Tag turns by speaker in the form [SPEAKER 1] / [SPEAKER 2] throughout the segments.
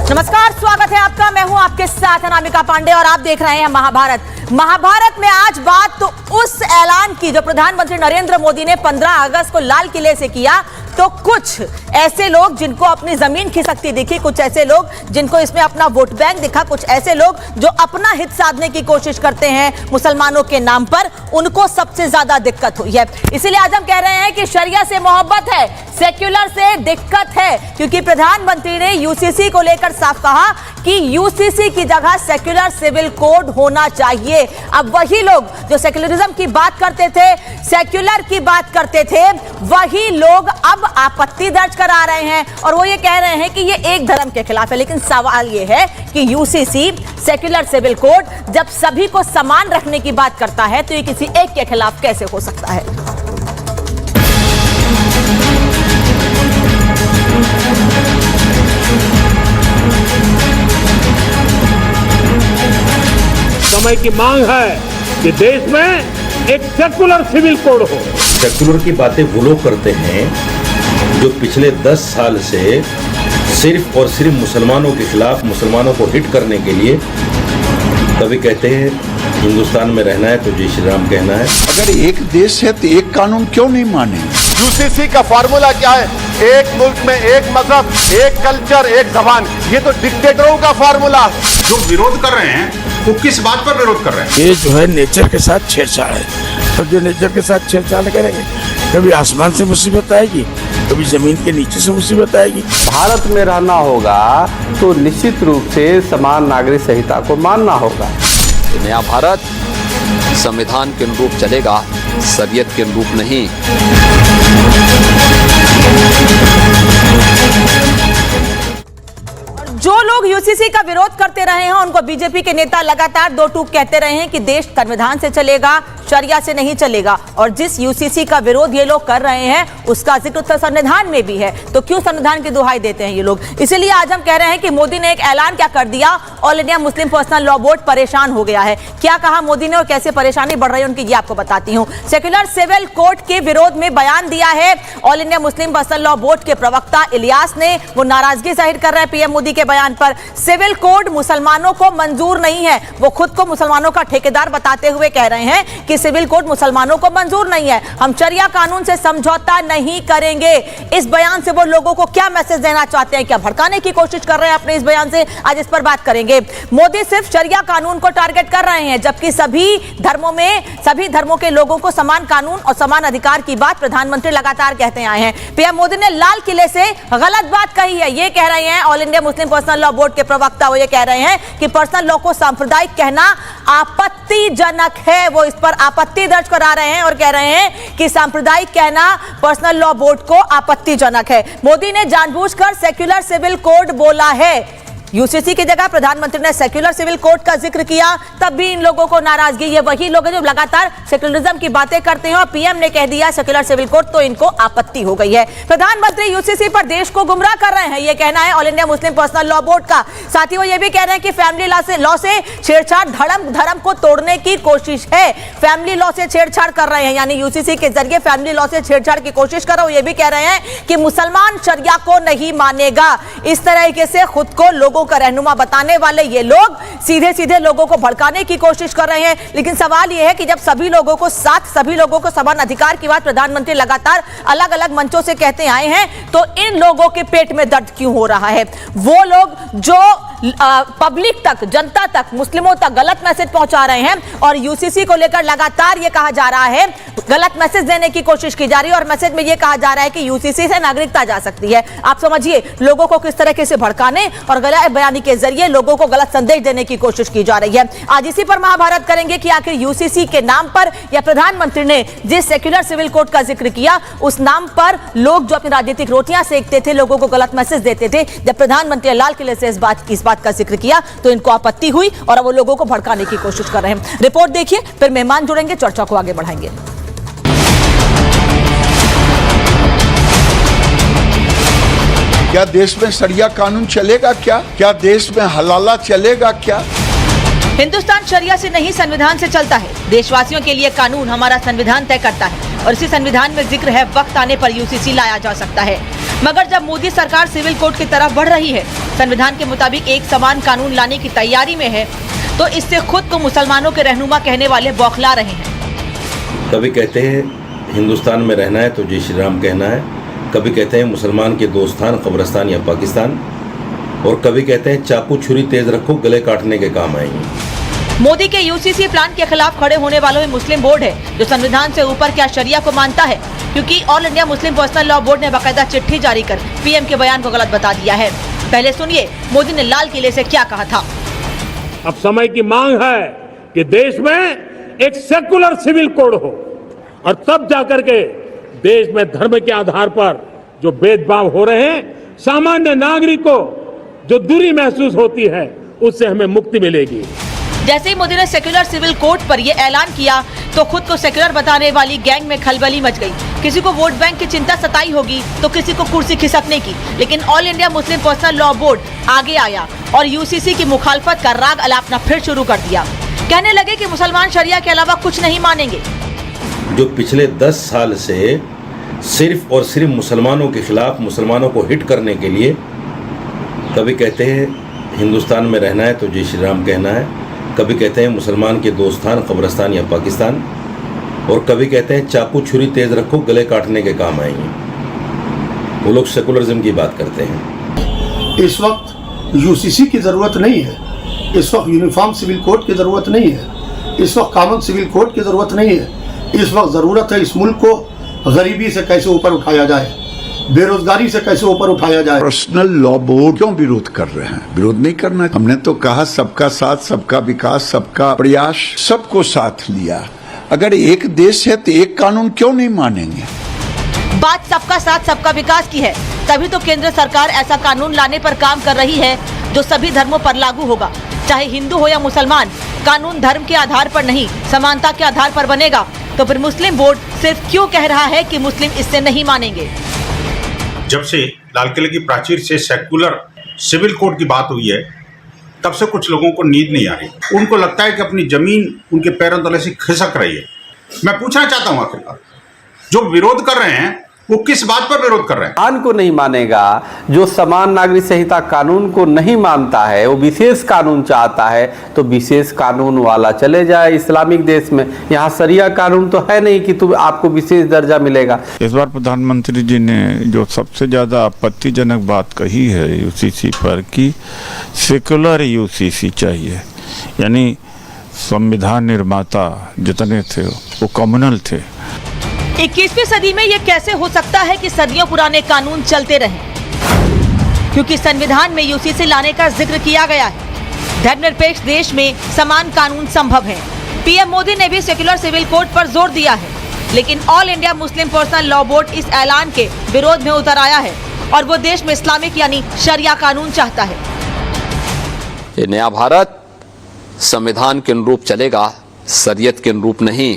[SPEAKER 1] नमस्कार, स्वागत है आपका। मैं हूं आपके साथ अनामिका पांडे और आप देख रहे हैं महाभारत। महाभारत में आज बात तो उस ऐलान की जो प्रधानमंत्री नरेंद्र मोदी ने 15 अगस्त को लाल किले से किया। तो कुछ ऐसे लोग जिनको अपनी जमीन खिसकती दिखी, कुछ ऐसे लोग जिनको इसमें अपना वोट बैंक दिखा, कुछ ऐसे लोग जो अपना हित साधने की कोशिश करते हैं मुसलमानों के नाम पर, उनको सबसे ज्यादा दिक्कत हुई है। इसीलिए आज हम कह रहे हैं कि शरिया से मोहब्बत है, सेक्युलर से दिक्कत है, क्योंकि प्रधानमंत्री ने यूसीसी को लेकर साफ कहा कि यूसीसी की जगह सेक्युलर सिविल कोड होना चाहिए। अब वही लोग जो सेक्युलरिज्म की बात करते थे, सेक्युलर की बात करते थे, वही लोग अब आपत्ति दर्ज करा रहे हैं और वो ये कह रहे हैं कि ये एक धर्म के खिलाफ है। लेकिन सवाल ये है कि यूसीसी सेक्युलर सिविल कोड जब सभी को समान रखने की बात करता है तो ये किसी एक के खिलाफ कैसे हो सकता है?
[SPEAKER 2] समय की मांग है कि देश में एक सेकुलर सिविल कोड हो।
[SPEAKER 3] सेकुलर की बातें वो लोग करते हैं जो पिछले 10 साल से सिर्फ और सिर्फ मुसलमानों के खिलाफ, मुसलमानों को हिट करने के लिए कभी कहते हैं हिंदुस्तान में रहना है तो जय श्री राम कहना है।
[SPEAKER 4] अगर एक देश है तो एक कानून क्यों नहीं माने?
[SPEAKER 5] यूसीसी का फार्मूला क्या है? एक मुल्क में एक मजहब, एक कल्चर, एक जबान। ये तो डिक्टेटरों का फार्मूला है।
[SPEAKER 6] जो विरोध कर रहे हैं वो किस बात पर विरोध कर रहे हैं?
[SPEAKER 7] ये जो है नेचर के साथ छेड़छाड़ है। और जो नेचर के साथ छेड़छाड़ करेंगे, कभी आसमान से मुसीबत आएगी, कभी जमीन के नीचे से मुसीबत आएगी।
[SPEAKER 8] भारत में रहना होगा तो निश्चित रूप से समान नागरिक संहिता को मानना होगा।
[SPEAKER 9] नया भारत संविधान के अनुरूप चलेगा, शरीयत के अनुरूप नहीं।
[SPEAKER 1] जो लोग यूसीसी का विरोध करते रहे हैं उनको बीजेपी के नेता लगातार दो टूक कहते रहे हैं कि देश संविधान से चलेगा, शरिया से नहीं चलेगा। और जिस यूसीसी का विरोध ये लोग कर रहे हैं उसका जिक्र तो संविधान में भी है, तो क्यों संविधान की दुहाई देते हैं ये लोग? इसीलिए आज हम कह रहे हैं कि मोदी ने एक ऐलान क्या कर दिया। All India Muslim Personal Law board परेशान हो गया है। क्या कहा मोदी ने और कैसे परेशानी बढ़ रही है उनकी, ये आपको बताती हूँ। सेक्युलर सिविल कोड के विरोध में बयान दिया है all India Muslim Personal Law board के प्रवक्ता इलियास ने। वो नाराजगी जाहिर कर रहे हैं पीएम मोदी के बयान पर। सिविल कोड मुसलमानों को मंजूर नहीं है। वो खुद को मुसलमानों का ठेकेदार बताते हुए कह रहे हैं कि सिविल कोड मुसलमानों को मंजूर नहीं है, हम शरिया कानून से समझौता नहीं करेंगे। इस बयान से वो लोगों को क्या मैसेज देना चाहते हैं, क्या भड़काने की कोशिश कर रहे हैं अपने इस बयान से, आज इस पर बात करेंगे। मोदी सिर्फ शरिया कानून को टारगेट कर रहे हैं, जबकि सभी धर्मों के लोगों को समान कानून और समान अधिकार की बात प्रधानमंत्री लगातार कहते आए हैं। पीएम मोदी ने लाल किले से गलत बात कही है, ये कह रहे हैं all India Muslim Personal Law board के प्रवक्ता। वो ये कह रहे हैं कि पर्सनल लॉ को सांप्रदायिक कहना आपत्तिजनक है। वो इस पर आपत्ति दर्ज करा रहे हैं और कह रहे हैं कि सांप्रदायिक कहना पर्सनल लॉ बोर्ड को आपत्तिजनक है। मोदी ने जानबूझकर सेक्युलर सिविल कोड बोला है। यूसीसी की जगह प्रधानमंत्री ने सेक्युलर सिविल कोड का जिक्र किया, तब भी इन लोगों को नाराजगी। ये वही लोग हैं जो लगातार सेक्युलरिज्म की बातें करते हैं और पीएम ने कह दिया सेक्युलर सिविल कोड, तो इनको आपत्ति हो गई है। प्रधानमंत्री यूसीसी पर देश को गुमराह कर रहे हैं, ये कहना है all India Muslim Personal Law board का। साथ ही वो ये भी कह रहे हैं कि फैमिली लॉ से छेड़छाड़ धर्म को तोड़ने की कोशिश है। फैमिली लॉ से छेड़छाड़ कर रहे हैं, यानी यूसीसी के जरिए फैमिली लॉ से छेड़छाड़ की कोशिश कर रहे हो। ये भी कह रहे हैं कि मुसलमान शरिया को नहीं मानेगा। इस तरीके से खुद को लोगों का रहनुमा बताने वाले ये लोग सीधे सीधे लोगों को भड़काने की कोशिश कर रहे हैं। लेकिन सवाल ये है कि जब सभी लोगों को साथ, सभी लोगों को समान अधिकार की बात प्रधानमंत्री लगातार अलग अलग मंचों से कहते आए हैं, तो इन लोगों के पेट में दर्द क्यों हो रहा है? वो लोग जो पब्लिक तक, जनता तक, मुस्लिमों तक गलत मैसेज पहुंचा रहे हैं और यूसीसी को लेकर लगातार ये कहा जा रहा है, गलत मैसेज देने की कोशिश की जा रही है और मैसेज में ये कहा जा रहा है कि यूसीसी से नागरिकता जा सकती है। आप समझिए लोगों को किस तरीके से भड़काने और गलत बयानी के जरिए लोगों को गलत संदेश देने की कोशिश की जा रही है। आज इसी पर महाभारत करेंगे कि आखिर यूसीसी के नाम पर या प्रधानमंत्री ने जिस सेक्युलर सिविल कोड का जिक्र किया उस नाम पर लोग जो अपनी राजनीतिक रोटियां सेकते थे, लोगों को गलत मैसेज देते थे, जब प्रधानमंत्री लाल किले से इस बात का जिक्र किया तो इनको आपत्ति हुई और अब वो लोगों को भड़काने की कोशिश कर रहे हैं। रिपोर्ट देखिए, फिर मेहमान जुड़ेंगे, चर्चा को आगे बढ़ाएंगे।
[SPEAKER 4] क्या देश में शरिया कानून चलेगा? क्या देश में हलाला चलेगा? क्या
[SPEAKER 1] हिंदुस्तान शरिया से नहीं संविधान से चलता है। देशवासियों के लिए कानून हमारा संविधान तय करता है और इसी संविधान में जिक्र है वक्त आने पर यूसीसी लाया जा सकता है। मगर जब मोदी सरकार सिविल कोड की तरफ बढ़ रही है, संविधान के मुताबिक एक समान कानून लाने की तैयारी में है, तो इससे खुद को मुसलमानों के रहनुमा कहने वाले बौखला रहे हैं।
[SPEAKER 3] कभी कहते हैं हिंदुस्तान में रहना है तो जय श्री राम कहना है, कभी कहते हैं मुसलमान के दो स्थान कब्रिस्तान या पाकिस्तान, और कभी कहते हैं चाकू छुरी तेज रखो गले काटने के काम आएंगे।
[SPEAKER 1] मोदी के यूसीसी प्लान के खिलाफ खड़े होने वालों में मुस्लिम बोर्ड है, जो संविधान से ऊपर क्या शरिया को मानता है, क्योंकि all India Muslim Personal Law board ने बाकायदा चिट्ठी जारी कर पीएम के बयान को गलत बता दिया है। पहले सुनिए मोदी ने लाल किले से क्या कहा था।
[SPEAKER 2] अब समय की मांग है कि देश में एक सेकुलर सिविल कोड हो, और तब जाकर के देश में धर्म के आधार पर जो भेदभाव हो रहे हैं, सामान्य नागरिक को जो दूरी महसूस होती है, उससे हमें मुक्ति मिलेगी।
[SPEAKER 1] जैसे ही मोदी ने सेक्युलर सिविल कोड पर यह ऐलान किया तो खुद को सेक्युलर बताने वाली गैंग में खलबली मच गई। किसी को वोट बैंक की चिंता सताई होगी तो किसी को कुर्सी खिसकने की, लेकिन all India Muslim Personal Law board आगे आया और यूसीसी की मुखालफत का राग अलापना फिर शुरू कर दिया। कहने लगे कि मुसलमान शरिया के अलावा कुछ नहीं मानेंगे।
[SPEAKER 3] जो पिछले 10 साल से सिर्फ और सिर्फ मुसलमानों के खिलाफ मुसलमानों को हिट करने के लिए कभी कहते हैं हिंदुस्तान में रहना है तो जय श्री राम कहना है, कभी कहते हैं मुसलमान के दो स्थान कब्रिस्तान या पाकिस्तान, और कभी कहते हैं चाकू छुरी तेज रखो गले काटने के काम आएंगे। वो लोग सेकुलरिज्म की बात करते हैं।
[SPEAKER 10] इस वक्त यूसीसी की ज़रूरत नहीं है, इस वक्त यूनिफॉर्म सिविल कोड की ज़रूरत नहीं है, इस वक्त कॉमन सिविल कोड की ज़रूरत नहीं है। इस वक्त ज़रूरत है इस मुल्क को गरीबी से कैसे ऊपर उठाया जाए, बेरोजगारी से कैसे ऊपर उठाया जाए।
[SPEAKER 4] पर्सनल लॉ बोर्ड क्यों विरोध कर रहे हैं? विरोध नहीं करना। हमने तो कहा सबका साथ, सबका विकास, सबका प्रयास, सबको साथ लिया। अगर एक देश है तो एक कानून क्यों नहीं मानेंगे?
[SPEAKER 1] बात सबका साथ सबका विकास की है, तभी तो केंद्र सरकार ऐसा कानून लाने पर काम कर रही है जो सभी धर्मों पर लागू होगा, चाहे हिंदू हो या मुसलमान। कानून धर्म के आधार पर नहीं, समानता के आधार पर बनेगा। तो फिर मुस्लिम बोर्ड सिर्फ क्यों कह रहा है कि मुस्लिम इससे नहीं मानेंगे?
[SPEAKER 6] जब से लाल किले की प्राचीर से सेकुलर सिविल कोड की बात हुई है, तब से कुछ लोगों को नींद नहीं आ रही। उनको लगता है कि अपनी जमीन उनके पैरों तले से खिसक रही है। मैं पूछना चाहता हूँ आखिरकार जो विरोध कर रहे हैं वो किस बात पर विरोध कर रहे हैं?
[SPEAKER 8] कानून को नहीं मानेगा, जो समान नागरिक संहिता कानून को नहीं मानता है, वो विशेष कानून चाहता है, तो विशेष कानून वाला चले जाए इस्लामिक देश में। यहाँ शरिया कानून तो है नहीं कि तुम आपको विशेष दर्जा मिलेगा।
[SPEAKER 7] इस बार प्रधानमंत्री जी ने जो सबसे ज़्यादा आपत्तिजनक बात कही है यूसीसी पर कि सेकुलर यूसीसी चाहिए, यानी संविधान निर्माता जितने थे वो कम्युनल थे।
[SPEAKER 1] 21वीं सदी में ये कैसे हो सकता है कि सदियों पुराने कानून चलते रहें? क्योंकि संविधान में यूसीसी लाने का जिक्र किया गया है। धर्मनिरपेक्ष देश में समान कानून संभव है। पीएम मोदी ने भी सेक्युलर सिविल कोड पर जोर दिया है, लेकिन all India Muslim Personal Law board इस ऐलान के विरोध में उतर आया है और वो देश में इस्लामिक यानी शरिया कानून चाहता है।
[SPEAKER 9] ये नया भारत संविधान के अनुरूप चलेगा, शरीयत के अनुरूप नहीं।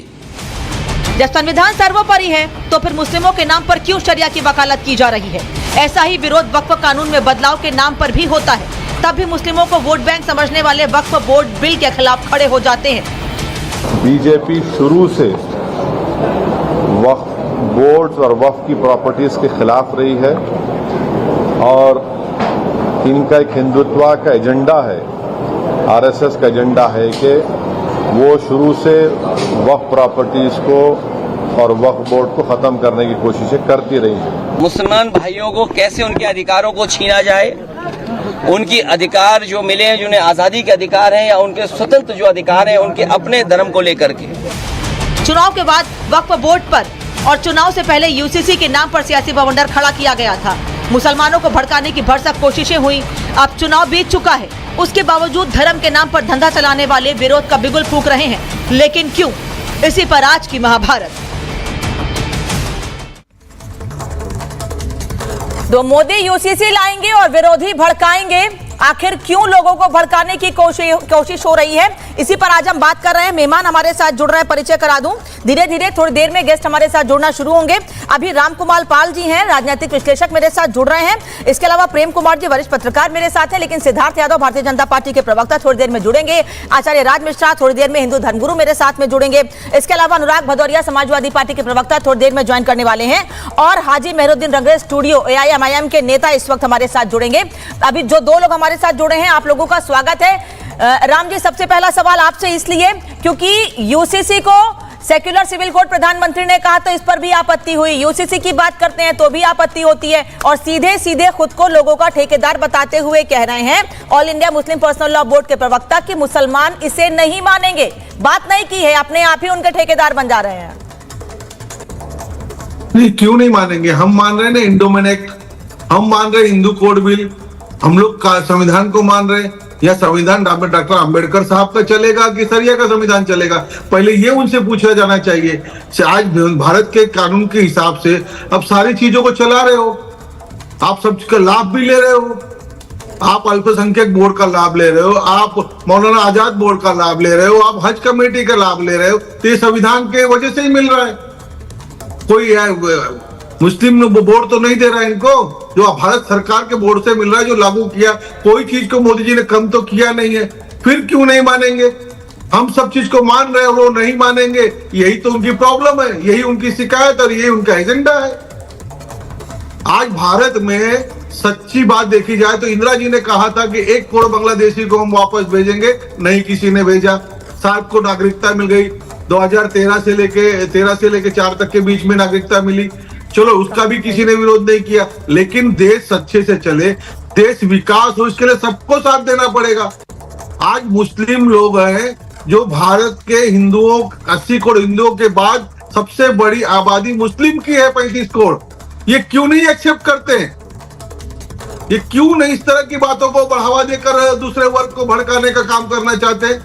[SPEAKER 1] जब संविधान सर्वोपरि है तो फिर मुस्लिमों के नाम पर क्यों शरिया की वकालत की जा रही है? ऐसा ही विरोध वक्फ कानून में बदलाव के नाम पर भी होता है। तब भी मुस्लिमों को वोट बैंक समझने वाले वक्फ बोर्ड बिल के खिलाफ खड़े हो जाते हैं।
[SPEAKER 5] बीजेपी शुरू से वक्फ बोर्ड्स और वक्फ की प्रॉपर्टीज के खिलाफ रही है और इनका एक हिंदुत्व का एजेंडा है, आरएसएस का एजेंडा है कि वो शुरू से वक्फ प्रॉपर्टीज को और वक्फ बोर्ड को खत्म करने की कोशिशें करती रही है।
[SPEAKER 11] मुसलमान भाइयों को कैसे उनके अधिकारों को छीना जाए, उनकी अधिकार जो मिले हैं, जिन्हें आज़ादी के अधिकार हैं या उनके स्वतंत्र जो अधिकार हैं उनके अपने धर्म को लेकर के।
[SPEAKER 1] चुनाव के बाद वक्फ बोर्ड पर और चुनाव से पहले यूसीसी के नाम पर सियासी बवंडर खड़ा किया गया था। मुसलमानों को भड़काने की भरसक कोशिशें हुई। अब चुनाव बीत चुका है, उसके बावजूद धर्म के नाम पर धंधा चलाने वाले विरोध का बिगुल फूंक रहे हैं। लेकिन क्यों? इसी पर आज की महाभारत। तो मोदी यूसीसी लाएंगे और विरोधी भड़काएंगे। आखिर क्यों लोगों को भड़काने की कोशिश हो रही है, इसी पर आज हम बात कर रहे हैं। मेहमान हमारे साथ जुड़ रहे हैं, परिचय करा दूं। धीरे धीरे थोड़ी देर में गेस्ट हमारे साथ जुड़ना शुरू होंगे। अभी रामकुमार पाल जी हैं, राजनीतिक विश्लेषक मेरे साथ जुड़ रहे हैं। इसके अलावा प्रेम कुमार जी वरिष्ठ पत्रकार मेरे साथ हैं, लेकिन सिद्धार्थ यादव भारतीय जनता पार्टी के प्रवक्ता थोड़ी देर में जुड़ेंगे। आचार्य राज मिश्रा थोड़ी देर में हिंदू धर्मगुरु मेरे साथ में जुड़ेंगे। इसके अलावा अनुराग भदौरिया समाजवादी पार्टी के प्रवक्ता थोड़ी देर में ज्वाइन करने वाले हैं और हाजी मेहरुद्दीन रंगरेज स्टूडियो एआईएमआईएम के नेता इस वक्त हमारे साथ जुड़ेंगे। अभी जो दो लोग हमारे साथ जुड़े हैं, आप लोगों का स्वागत है। राम जी, सबसे पहला सवाल आपसे इसलिए क्योंकि यूसीसी को सेक्युलर सिविल कोड प्रधानमंत्री ने कहा तो इस पर भी आपत्ति हुई, यूसीसी की बात करते हैं तो भी आपत्ति होती है और सीधे सीधे खुद को लोगों का ठेकेदार बताते हुए कह रहे हैं all India Muslim Personal Law board के प्रवक्ता कि मुसलमान इसे नहीं मानेंगे। बात नहीं की है, अपने आप ही उनके ठेकेदार बन जा रहे हैं।
[SPEAKER 12] नहीं, क्यों नहीं मानेंगे? हम मान रहे हैं ना इंडोमेन एक्ट, हम मान रहे हिंदू कोड बिल, हम लोग का संविधान को मान रहे हैं। या संविधान डॉक्टर अंबेडकर साहब का चलेगा कि सरिया का संविधान चलेगा? पहले ये उनसे पूछा जाना चाहिए। आज भारत के कानून के हिसाब से अब सारी चीजों को चला रहे हो, आप सबका लाभ भी ले रहे हो। आप अल्पसंख्यक बोर्ड का लाभ ले रहे हो, आप मौलाना आजाद बोर्ड का लाभ ले रहे हो, आप हज कमेटी का लाभ ले रहे हो। तो ये संविधान के वजह से ही मिल रहा है। कोई मुस्लिम बोर्ड तो नहीं दे रहा है इनको, जो भारत सरकार के बोर्ड से मिल रहा है, जो लागू किया। कोई चीज को मोदी जी ने कम तो किया नहीं है, फिर क्यों नहीं मानेंगे? हम सब चीज को मान रहे हैं, वो नहीं मानेंगे। यही तो उनकी प्रॉब्लम है, यही उनकी शिकायत और यही उनका एजेंडा है। आज भारत में सच्ची बात देखी जाए तो इंदिरा जी ने कहा था कि 1 करोड़ बांग्लादेशी को हम वापस भेजेंगे, नहीं किसी ने भेजा। 7 को नागरिकता मिल गई, 2013 से लेके 4 तक के बीच में नागरिकता मिली। चलो, उसका भी किसी ने विरोध नहीं किया। लेकिन देश अच्छे से चले, देश विकास हो, इसके लिए सबको साथ देना पड़ेगा। आज मुस्लिम लोग हैं जो भारत के हिंदुओं 80 करोड़ हिंदुओं के बाद सबसे बड़ी आबादी मुस्लिम की है, 35 करोड़। ये क्यों नहीं एक्सेप्ट करते हैं? ये क्यों नहीं इस तरह की बातों को बढ़ावा देकर दूसरे वर्ग को भड़काने का काम करना चाहते हैं?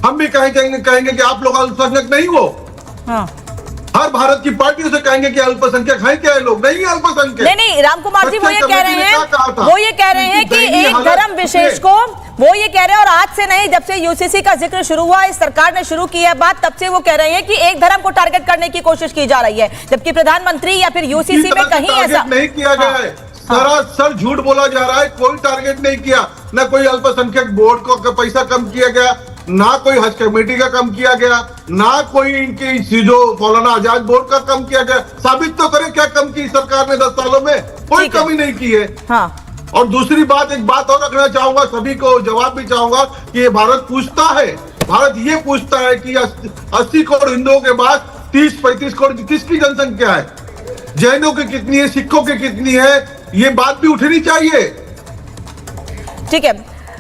[SPEAKER 12] हम भी कहेंगे कि आप लोग अल्पसंख्यक नहीं हो।
[SPEAKER 1] हाँ।
[SPEAKER 12] हर भारत की पार्टियों से कहेंगे कि अल्पसंख्यक है क्या? लोग नहीं है अल्पसंख्यक।
[SPEAKER 1] नहीं, रामकुमार जी वो ये कह रहे हैं कि एक धर्म विशेष को, वो ये कह रहे हैं, और आज से नहीं, जब से यूसीसी का जिक्र शुरू हुआ, इस सरकार ने शुरू की है बात, तब से वो कह रहे हैं कि एक धर्म को टारगेट करने की कोशिश की जा रही है, जबकि प्रधानमंत्री या फिर यूसीसी में कहीं ऐसा
[SPEAKER 12] नहीं किया गया है। सरासर झूठ बोला जा रहा है। कोई टारगेट नहीं किया, ना कोई अल्पसंख्यक बोर्ड को पैसा कम किया गया, ना कोई हज कमेटी का कम किया गया, ना कोई इनकी जो मौलाना आजाद बोर्ड का कम किया गया। साबित तो करें क्या कम की सरकार ने 10 सालों में? कोई कमी नहीं की है।
[SPEAKER 1] हाँ।
[SPEAKER 12] और दूसरी बात, एक बात और रखना चाहूंगा, सभी को जवाब भी चाहूंगा कि ये भारत पूछता है, भारत ये पूछता है कि 80 करोड़ हिंदुओं के बाद 30-35 करोड़ किसकी जनसंख्या है? जैनों की कितनी है, सिखों की कितनी है? ये बात भी उठनी चाहिए।
[SPEAKER 1] ठीक है,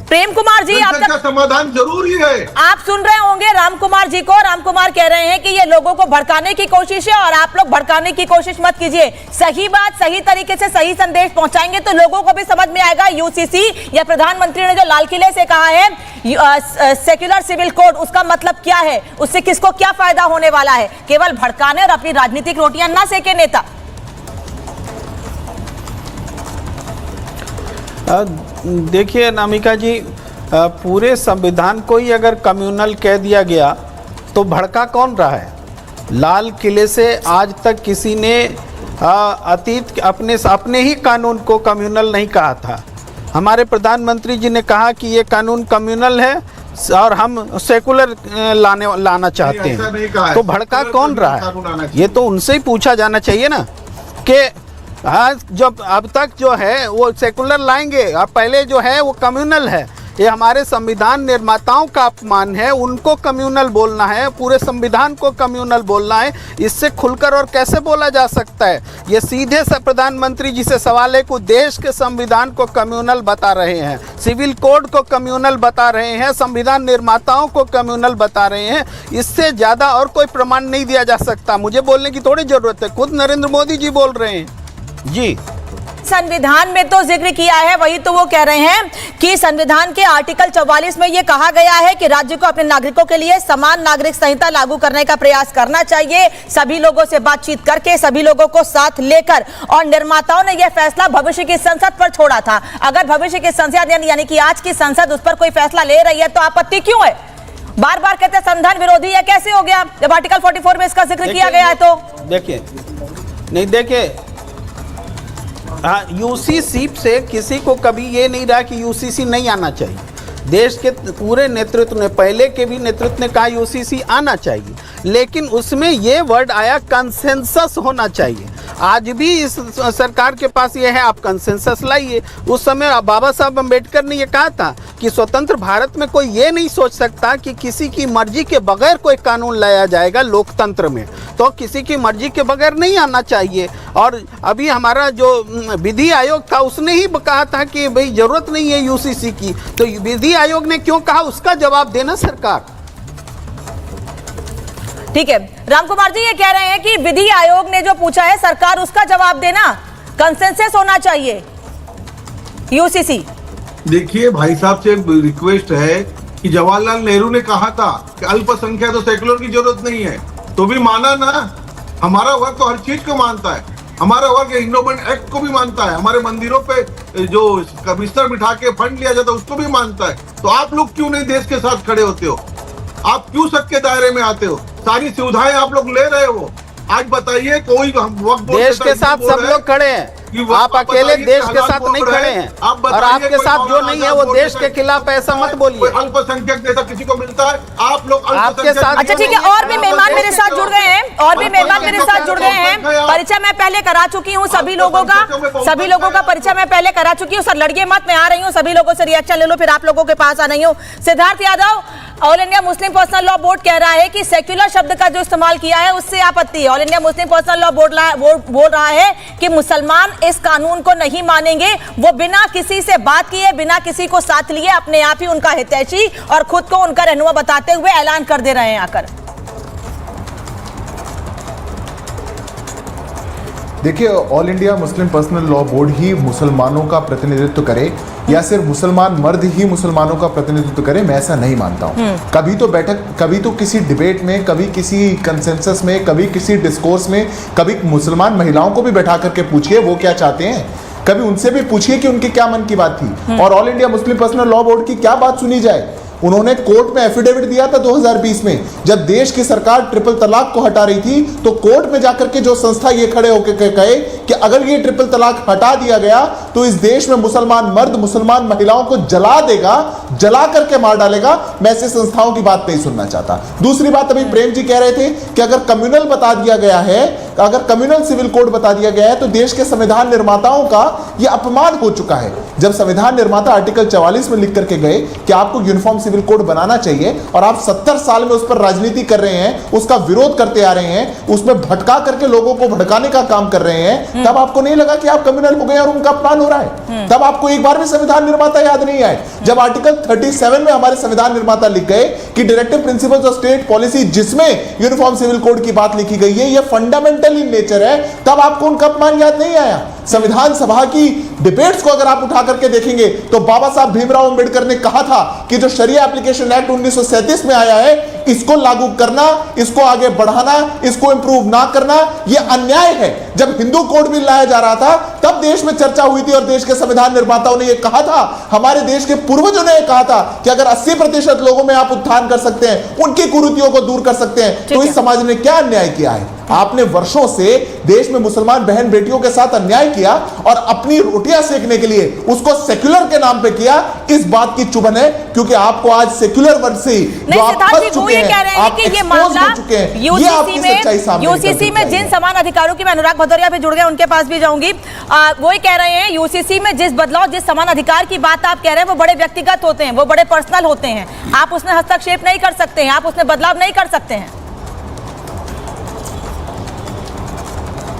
[SPEAKER 1] प्रेम कुमार जी, आप तक
[SPEAKER 12] समाधान जरूरी है।
[SPEAKER 1] आप सुन रहे होंगे रामकुमार जी को। रामकुमार कह रहे हैं कि ये लोगों को भड़काने की कोशिश है और आप लोग भड़काने की कोशिश मत कीजिए। सही बात सही तरीके से सही संदेश पहुंचाएंगे तो लोगों को भी समझ में आएगा। यूसीसी या प्रधानमंत्री ने जो लाल किले से कहा है सेक्युलर सिविल कोड, उसका मतलब क्या है, उससे किसको क्या फायदा होने वाला है। केवल भड़काने और अपनी राजनीतिक रोटियां ना सेके नेता।
[SPEAKER 13] देखिए नामिका जी, पूरे संविधान को ही अगर कम्युनल कह दिया गया तो भड़का कौन रहा है? लाल किले से आज तक किसी ने अतीत अपने ही कानून को कम्युनल नहीं कहा था। हमारे प्रधानमंत्री जी ने कहा कि ये कानून कम्युनल है और हम सेकुलर लाना चाहते हैं। तो भड़का कौन रहा है? ये तो उनसे ही पूछा जाना चाहिए ना कि आज जब अब तक जो है वो सेकुलर लाएंगे, अब पहले जो है वो कम्युनल है। ये हमारे संविधान निर्माताओं का अपमान है, उनको कम्युनल बोलना है, पूरे संविधान को कम्युनल बोलना है। इससे खुलकर और कैसे बोला जा सकता है? ये सीधे से प्रधानमंत्री जी से सवाल है कि देश के संविधान को कम्युनल बता रहे हैं, सिविल कोड को कम्युनल बता रहे हैं, संविधान निर्माताओं को कम्युनल बता रहे हैं। इससे ज़्यादा और कोई प्रमाण नहीं दिया जा सकता। मुझे बोलने की थोड़ी ज़रूरत है, खुद नरेंद्र मोदी जी बोल रहे हैं जी।
[SPEAKER 1] संविधान में तो जिक्र किया है, वही तो वो कह रहे हैं कि संविधान के आर्टिकल 44 में ये कहा गया है कि राज्य को अपने नागरिकों के लिए समान नागरिक संहिता लागू करने का प्रयास करना चाहिए, सभी लोगों से बातचीत करके, सभी लोगों को साथ लेकर। और निर्माताओं ने यह फैसला भविष्य की संसद पर छोड़ा था। अगर भविष्य की संसद यानी कि आज की संसद उस पर कोई फैसला ले रही है तो आपत्ति क्यों है? बार बार कहते हैं संविधान विरोधी है, कैसे हो गया जब आर्टिकल 44 में इसका जिक्र किया गया है? तो
[SPEAKER 13] देखिए, नहीं देखिए, हाँ, यूसीसी से किसी को कभी ये नहीं रहा कि यूसीसी नहीं आना चाहिए। देश के पूरे नेतृत्व ने, पहले के भी नेतृत्व ने कहा यूसीसी आना चाहिए, लेकिन उसमें ये वर्ड आया कंसेंसस होना चाहिए। आज भी इस सरकार के पास ये है, आप कंसेंसस लाइए। उस समय बाबा साहब अम्बेडकर ने ये कहा था कि स्वतंत्र भारत में कोई ये नहीं सोच सकता कि किसी की मर्जी के बगैर कोई कानून लाया जाएगा लोकतंत्र में, तो किसी की मर्जी के बगैर नहीं आना चाहिए। और अभी हमारा जो विधि आयोग था उसने ही कहा था कि भाई जरूरत नहीं है यूसीसी की, तो विधि आयोग ने क्यों कहा उसका जवाब देना सरकार।
[SPEAKER 1] ठीक है, राम कुमार जी ये कह रहे हैं कि विधि आयोग ने जो पूछा है सरकार उसका जवाब देना, कंसेंसस होना चाहिए यूसीसी।
[SPEAKER 12] देखिए भाई साहब से रिक्वेस्ट है कि जवाहरलाल नेहरू ने कहा था कि अल्पसंख्यक तो सेकुलर की जरूरत नहीं है, तो भी माना ना। हमारा वर्ग तो हर चीज को मानता है, हमारा वर्ग एंडोमेंट एक्ट को भी मानता है, हमारे मंदिरों पे जो कमिश्नर बिठा के फंड लिया जाता है उसको भी मानता है। तो आप लोग क्यों नहीं देश के साथ खड़े होते हो? आप क्यों सबके दायरे में आते हो? सारी सुविधाएं आप लोग ले रहे हो। आज बताइए कोई
[SPEAKER 13] देश के साथ सब लोग खड़े हैं, आप अकेले देश के साथ नहीं खड़े हैं, और आपके साथ जो नहीं है वो देश के खिलाफ, ऐसा मत बोलिए।
[SPEAKER 12] अल्पसंख्यक जैसा किसी को मिलता है, आप लोग
[SPEAKER 13] आपके साथ।
[SPEAKER 1] अच्छा ठीक है, और भी मेहमान मेरे साथ जुड़ गए हैं, और भी मेहमान मेरे साथ जुड़ गए हैं। परिचय मैं पहले करा चुकी हूँ सभी लोगों का परिचय मैं पहले करा चुकी हूँ। सर लड़िए मत, मैं आ रही हूँ, सभी लोगों से रिएक्शन ले लो, फिर आप लोगों के पास आ रही हूँ। Siddharth Yadav, all India Muslim Personal Law board कह रहा है कि सेक्युलर शब्द का जो इस्तेमाल किया है उससे आपत्ति है। All India Muslim Personal Law board बोल रहा है कि मुसलमान इस कानून को नहीं मानेंगे। वो बिना किसी से बात किए, बिना किसी को साथ लिए अपने आप ही उनका हितैषी और खुद को उनका रहनुमा बताते हुए ऐलान कर दे रहे हैं आकर।
[SPEAKER 14] देखिए, All India Muslim Personal Law Board ही मुसलमानों का प्रतिनिधित्व करे या सिर्फ मुसलमान मर्द ही मुसलमानों का प्रतिनिधित्व करे, मैं ऐसा नहीं मानता हूँ। कभी तो बैठक, कभी तो किसी डिबेट में, कभी किसी कंसेंसस में, कभी किसी डिस्कोर्स में, कभी मुसलमान महिलाओं को भी बैठा करके पूछिए वो क्या चाहते हैं, कभी उनसे भी पूछिए कि उनकी क्या मन की बात थी। और all India Muslim Personal Law board की क्या बात सुनी जाए। उन्होंने कोर्ट में एफिडेविट दिया था 2020 में, जब देश की सरकार ट्रिपल तलाक को हटा रही थी, तो कोर्ट में जाकर के जो संस्था ये खड़े होकर कहे कि अगर ये ट्रिपल तलाक हटा दिया गया तो इस देश में मुसलमान मर्द मुसलमान महिलाओं को जला देगा, जला करके मार डालेगा। मैं ऐसी संस्थाओं की बात नहीं सुनना चाहता। दूसरी बात, अभी प्रेम जी कह रहे थे कि अगर कम्युनल बता दिया गया है, अगर कम्युनल सिविल कोड बता दिया गया है तो देश के संविधान निर्माताओं का यह अपमान हो चुका है। जब संविधान निर्माता आर्टिकल 44 में लिख करके गए कि आपको यूनिफॉर्म सिविल कोड बनाना चाहिए और आप 70 साल में उस पर राजनीति कर रहे हैं, उसका विरोध करते आ रहे हैं, उसमें भटका करके लोगों को भड़काने का काम कर रहे हैं, तब आपको नहीं लगा कि आप कम्युनल हो गए और उनका अपमान हो रहा है? तब आपको एक बार भी संविधान निर्माता याद नहीं आए? जब आर्टिकल 37 में हमारे संविधान निर्माता लिख गए कि directive principles of state policy, जिसमें यूनिफॉर्म सिविल कोड की बात लिखी गई है, यह फंडामेंटल इन नेचर है, तब आपको उनका अपमान याद नहीं आया? संविधान सभा की डिबेट्स को अगर आप उठा करके देखेंगे तो बाबा साहब भीमराव अंबेडकर ने कहा था कि जो शरिया एप्लीकेशन एक्ट 1937 में आया है, इसको लागू करना, इसको आगे बढ़ाना, इसको इंप्रूव ना करना, यह अन्याय है। जब हिंदू कोड बिल लाया जा रहा था तब देश में चर्चा हुई थी और देश के संविधान निर्माताओं ने यह कहा था, हमारे देश के पूर्वजों ने यह कहा था कि अगर 80% लोगों में आप उत्थान कर सकते हैं, उनकी कुरीतियों को दूर कर सकते हैं, तो इस समाज ने क्या अन्याय किया है? आपने वर्षों से देश में मुसलमान बहन बेटियों के साथ अन्याय किया और अपनी रोटियां सेकने के लिए उसको सेक्युलर के नाम पे किया। इस बात की चुभन है क्योंकि आपको आज सेक्युलर वर्ड से जो आप फंस चुके हैं, आप एक्सपोज हो चुके हैं, ये आपकी सच्चाई सामने
[SPEAKER 1] यूसीसी में जिन समान अधिकारों की, मैं अनुराग भदौरिया भी जुड़ गए, उनके पास भी जाऊंगी। वो ही कह रहे हैं यूसीसी में जिस बदलाव, जिस समान अधिकार की बात आप कह रहे हैं वो बड़े व्यक्तिगत होते हैं, वो बड़े पर्सनल होते हैं, आप उसमें हस्तक्षेप नहीं कर सकते हैं, आप उसमें बदलाव नहीं कर सकते हैं।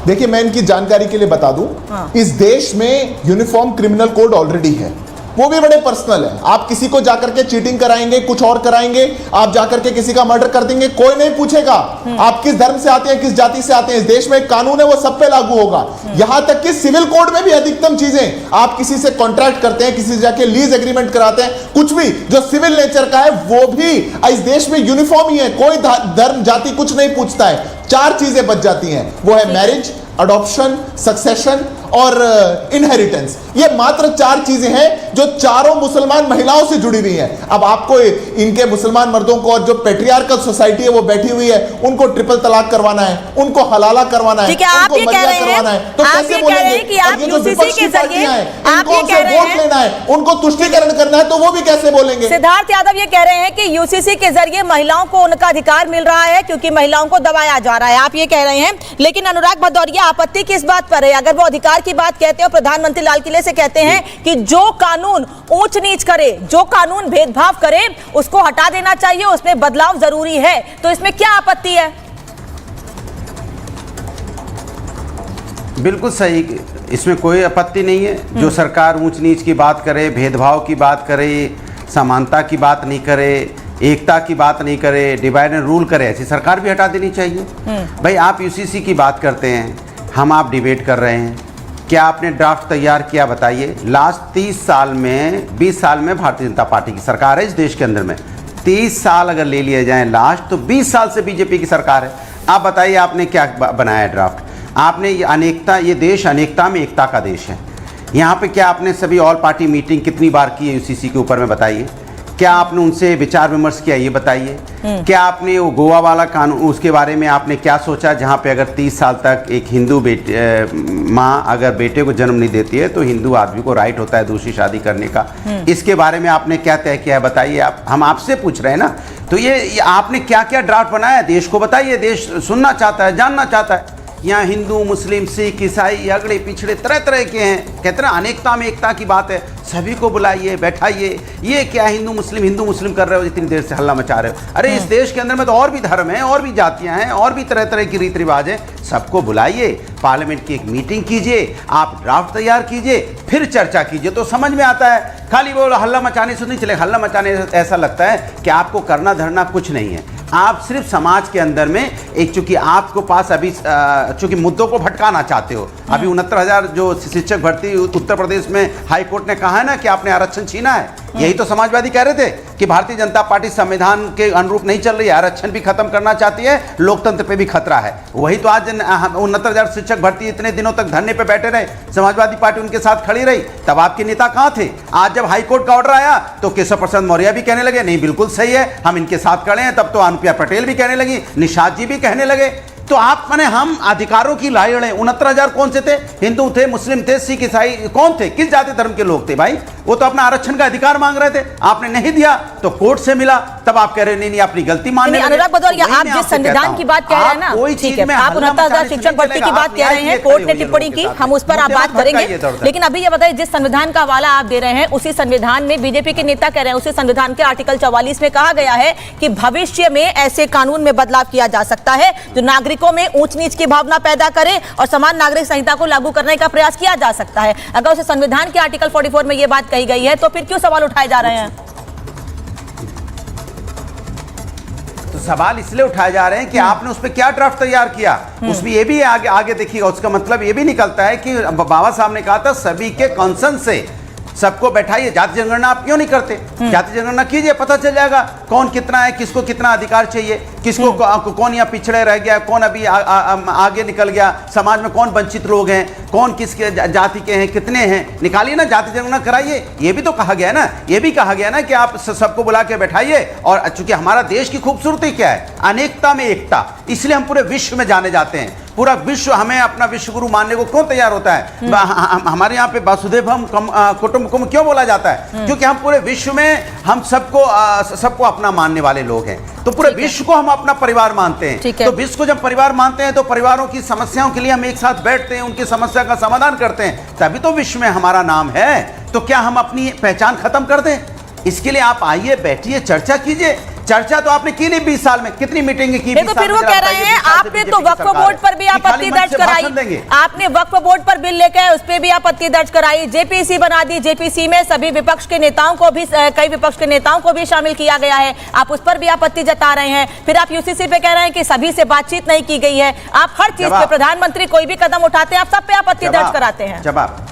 [SPEAKER 14] देखिए, मैं इनकी जानकारी के लिए बता दूं, इस देश में यूनिफॉर्म क्रिमिनल कोड ऑलरेडी है, वो भी बड़े पर्सनल है। आप किसी को जाकर के चीटिंग कराएंगे, कुछ और कराएंगे, आप जाकर के किसी का मर्डर कर देंगे, कोई नहीं पूछेगा आप किस धर्म से आते हैं, किस जाति से आते हैं। इस देश में एक कानून है, वो सब पे लागू होगा। यहां तक कि सिविल कोड में भी अधिकतम चीजें, आप किसी से कॉन्ट्रैक्ट करते हैं, किसी से जाके लीज एग्रीमेंट कराते हैं, कुछ भी जो सिविल नेचर का है वो भी इस देश में यूनिफॉर्म ही है। कोई धर्म जाति कुछ नहीं पूछता है। 4 चीजें बच जाती हैं, वो है मैरिज, अडॉप्शन, सक्सेशन और इनहेरिटेंस। ये मात्र 4 चीजें हैं जो चारों मुसलमान महिलाओं से जुड़ी हुई हैं। अब आपको इनके मुसलमान मर्दों को और जो पेट्रियार्कल सोसाइटी है वो बैठी हुई है, उनको ट्रिपल तलाक करवाना है, उनको हलाला करवाना है, उनको मरिया करवाना है, तो कैसे बोलेंगे? और ये जो विपक्षी पार्टियां हैं, इनको उनसे वोट लेना है, उनको तुष्टीकरण करना है, तो वो भी कैसे बोलेंगे?
[SPEAKER 1] सिद्धार्थ यादव ये कह रहे हैं कि यूसीसी के जरिए महिलाओं को उनका अधिकार मिल रहा है क्योंकि महिलाओं को दबाया जा रहा है, आप ये कह रहे हैं। लेकिन अनुराग भदौरिया, आपत्ति किस बात पर है? अगर वो अधिकार की बात कहते हो, प्रधानमंत्री लाल किले से कहते हैं कि जो कानून ऊंच नीच करे, जो कानून भेदभाव करे, उसको हटा देना चाहिए, उसमें बदलाव जरूरी है, तो इसमें क्या आपत्ति है?
[SPEAKER 8] बिल्कुल सही, इसमें कोई आपत्ति नहीं है। जो सरकार ऊंच नीच की बात करे, भेदभाव की बात करे, समानता की बात नहीं करे, एकता की बात नहीं करे, डिवाइड एंड रूल करे, ऐसी सरकार भी हटा देनी चाहिए। भाई आप यूसीसी की बात करते हैं, हम आप डिबेट कर रहे हैं, क्या आपने ड्राफ्ट तैयार किया बताइए? लास्ट 30 साल में 20 साल में भारतीय जनता पार्टी की सरकार है इस देश के अंदर में, 30 साल अगर ले लिए जाएं लास्ट, तो 20 साल से बीजेपी की सरकार है। आप बताइए आपने क्या बनाया ड्राफ्ट? आपने ये अनेकता, ये देश अनेकता में एकता का देश है। यहाँ पे क्या आपने सभी ऑल पार्टी मीटिंग कितनी बार की है यूसीसी के ऊपर में बताइए? क्या आपने उनसे विचार विमर्श किया ये बताइए? क्या आपने वो गोवा वाला कानून, उसके बारे में आपने क्या सोचा, जहाँ पे अगर 30 साल तक एक हिंदू माँ अगर बेटे को जन्म नहीं देती है तो हिंदू आदमी को राइट होता है दूसरी शादी करने का? इसके बारे में आपने क्या तय किया है बताइए? आप, हम आपसे पूछ रहे हैं ना। तो ये आपने क्या क्या ड्राफ्ट बनाया है, देश को बताइए, देश सुनना चाहता है, जानना चाहता है। यहाँ हिंदू, मुस्लिम, सिख, ईसाई, अगड़े पिछड़े तरह तरह के हैं, कहते हैं अनेकता में एकता की बात है, सभी को बुलाइए, बैठाइए। ये क्या हिंदू मुस्लिम कर रहे हो, इतनी देर से हल्ला मचा रहे हो? अरे इस देश के अंदर में तो और भी धर्म है, और भी जातियां हैं, और भी तरह तरह की रीति रिवाज है, सबको बुलाइए, पार्लियामेंट की एक मीटिंग कीजिए, आप ड्राफ्ट तैयार कीजिए, फिर चर्चा कीजिए, तो समझ में आता है। खाली वो हल्ला मचाने से नहीं चलेगा। हल्ला मचाने से ऐसा लगता है कि आपको करना धरना कुछ नहीं है, आप सिर्फ समाज के अंदर में एक, चूंकि आपको पास अभी चूंकि मुद्दों को भटकाना चाहते हो। अभी 69,000 जो शिक्षक भर्ती उत्तर प्रदेश में हाई कोर्ट ने कहा है ना कि आपने आरक्षण छीना है, यही तो समाजवादी कह रहे थे कि भारतीय जनता पार्टी संविधान के अनुरूप नहीं चल रही है, आरक्षण भी खत्म करना चाहती है, लोकतंत्र पे भी खतरा है। वही तो आज 69,000 शिक्षक भर्ती इतने दिनों तक धरने पे बैठे रहे, समाजवादी पार्टी उनके साथ खड़ी रही, तब आपके नेता कहाँ थे? आज जब हाईकोर्ट का ऑर्डर आया तो केशव प्रसाद मौर्य भी कहने लगे नहीं बिल्कुल सही है, हम इनके साथ खड़े हैं। तब तो अनुप्रिया पटेल भी कहने लगी, निषाद जी भी कहने लगे। तो आप माने हम अधिकारों की लड़ाई लड़े। 69,000 कौन से थे? हिंदू थे, मुस्लिम थे, सिख, ईसाई, कौन थे? किस जाति धर्म के लोग थे भाई? वो तो अपना आरक्षण का अधिकार मांग रहे थे, आपने नहीं दिया तो कोर्ट से मिला, तब आप कह रहे नहीं अपनी गलती मानने लगे।
[SPEAKER 1] अनुराग भदौरिया, आप जिस संविधान की बात कह रहे हैं ना, ठीक है, आप 69,000 शिक्षक भर्ती की बात कह रहे हैं, कोर्ट ने टिप्पणी की, हम उस पर आप बात करेंगे। लेकिन अभी ये बताइए, जिस संविधान का हवाला आप दे रहे हैं, उसी संविधान में बीजेपी के नेता कह रहे हैं, उसी संविधान के आर्टिकल 44 में कहा गया है कि भविष्य में ऐसे कानून में बदलाव किया जा सकता है जो नागरिकों में ऊंच नीच की भावना पैदा करे और समान नागरिक संहिता को लागू करने का प्रयास किया जा सकता है। अगर उसे संविधान के आर्टिकल 44 में यह बात कही गई है तो फिर क्यों सवाल उठाए जा रहे हैं?
[SPEAKER 8] तो सवाल इसलिए उठाए जा रहे हैं कि आपने उस पर क्या ड्राफ्ट तैयार किया, उसमें ये भी आगे देखिएगा, उसका मतलब ये भी निकलता है कि बाबा साहब ने कहा था सभी के कंसेंस से सबको बैठाइए। जाति जनगणना आप क्यों नहीं करते? जाति जनगणना कीजिए, पता चल जाएगा कौन कितना है, किसको कितना अधिकार चाहिए, किसको कौन यहाँ पिछड़े रह गया, कौन अभी आगे निकल गया, समाज में कौन वंचित लोग हैं, कौन किस जाति के हैं, कितने हैं, निकालिए ना, जाति जनगणना कराइए। ये भी तो कहा गया ना, ये भी कहा गया ना कि आप सबको बुला के बैठाइए। और चूंकि हमारा देश की खूबसूरती क्या है, अनेकता में एकता, इसलिए हम पूरे विश्व में जाने जाते हैं। पूरा विश्व हमें अपना विश्व गुरु मानने को क्यों तैयार होता है? हमारे यहाँ पे वसुधैवम कुटुंबकम क्यों बोला जाता है? क्योंकि हम पूरे विश्व में हम सबको अपना मानने वाले लोग हैं, तो पूरे विश्व को हम अपना परिवार मानते हैं। तो विश्व को जब परिवार मानते हैं तो परिवारों की समस्याओं के लिए हम एक साथ बैठते हैं, उनकी समस्या का समाधान करते हैं, तभी तो विश्व में हमारा नाम है। तो क्या हम अपनी पहचान खत्म कर दें? इसके लिए आप आइए, बैठिए, चर्चा कीजिए। चर्चा तो आपने की नहीं 20 साल में, कितनी मीटिंगें की?
[SPEAKER 1] देखो फिर वो कह रहे हैं आपने तो वक्फ बोर्ड पर भी आपत्ति दर्ज कराई, आपने वक्फ बोर्ड पर बिल लेकर उस पर भी आपत्ति दर्ज कराई, जेपीसी बना दी, जेपीसी में सभी विपक्ष के नेताओं को भी, कई विपक्ष के नेताओं को भी शामिल किया गया है, आप उस पर भी आपत्ति जता रहे हैं। फिर आप यूसीसी पे कह रहे हैं कि सभी से बातचीत नहीं की गई है। आप हर चीज पे, प्रधानमंत्री कोई भी कदम उठाते हैं आप सब पे आपत्ति दर्ज कराते हैं।
[SPEAKER 8] जवाब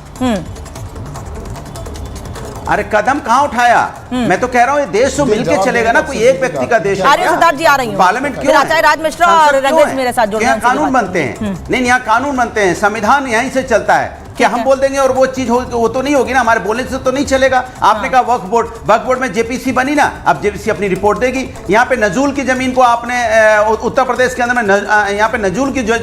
[SPEAKER 8] अरे कदम कहाँ उठाया? मैं तो कह रहा हूँ ये देश तो मिलके चलेगा ना, कोई एक व्यक्ति का देश है।
[SPEAKER 1] सिद्धार्थ जी आ रही हूँ,
[SPEAKER 8] पार्लियामेंट क्यों?
[SPEAKER 1] राज मिश्रा और रंगेश मेरे साथ जुड़ रहे हैं।
[SPEAKER 8] कानून बनते हैं, नहीं यहाँ कानून बनते हैं, संविधान यहीं से चलता है।
[SPEAKER 15] क्या हम बोल देंगे और वो चीज वो तो नहीं होगी ना, हमारे बोलने से तो नहीं चलेगा। आपने कहा वक्फ बोर्ड में जेपीसी बनी ना, अब जेपीसी अपनी रिपोर्ट देगी। यहाँ पे नजूल की जमीन को आपने उत्तर प्रदेश के अंदर में यहाँ पे नजूल की जो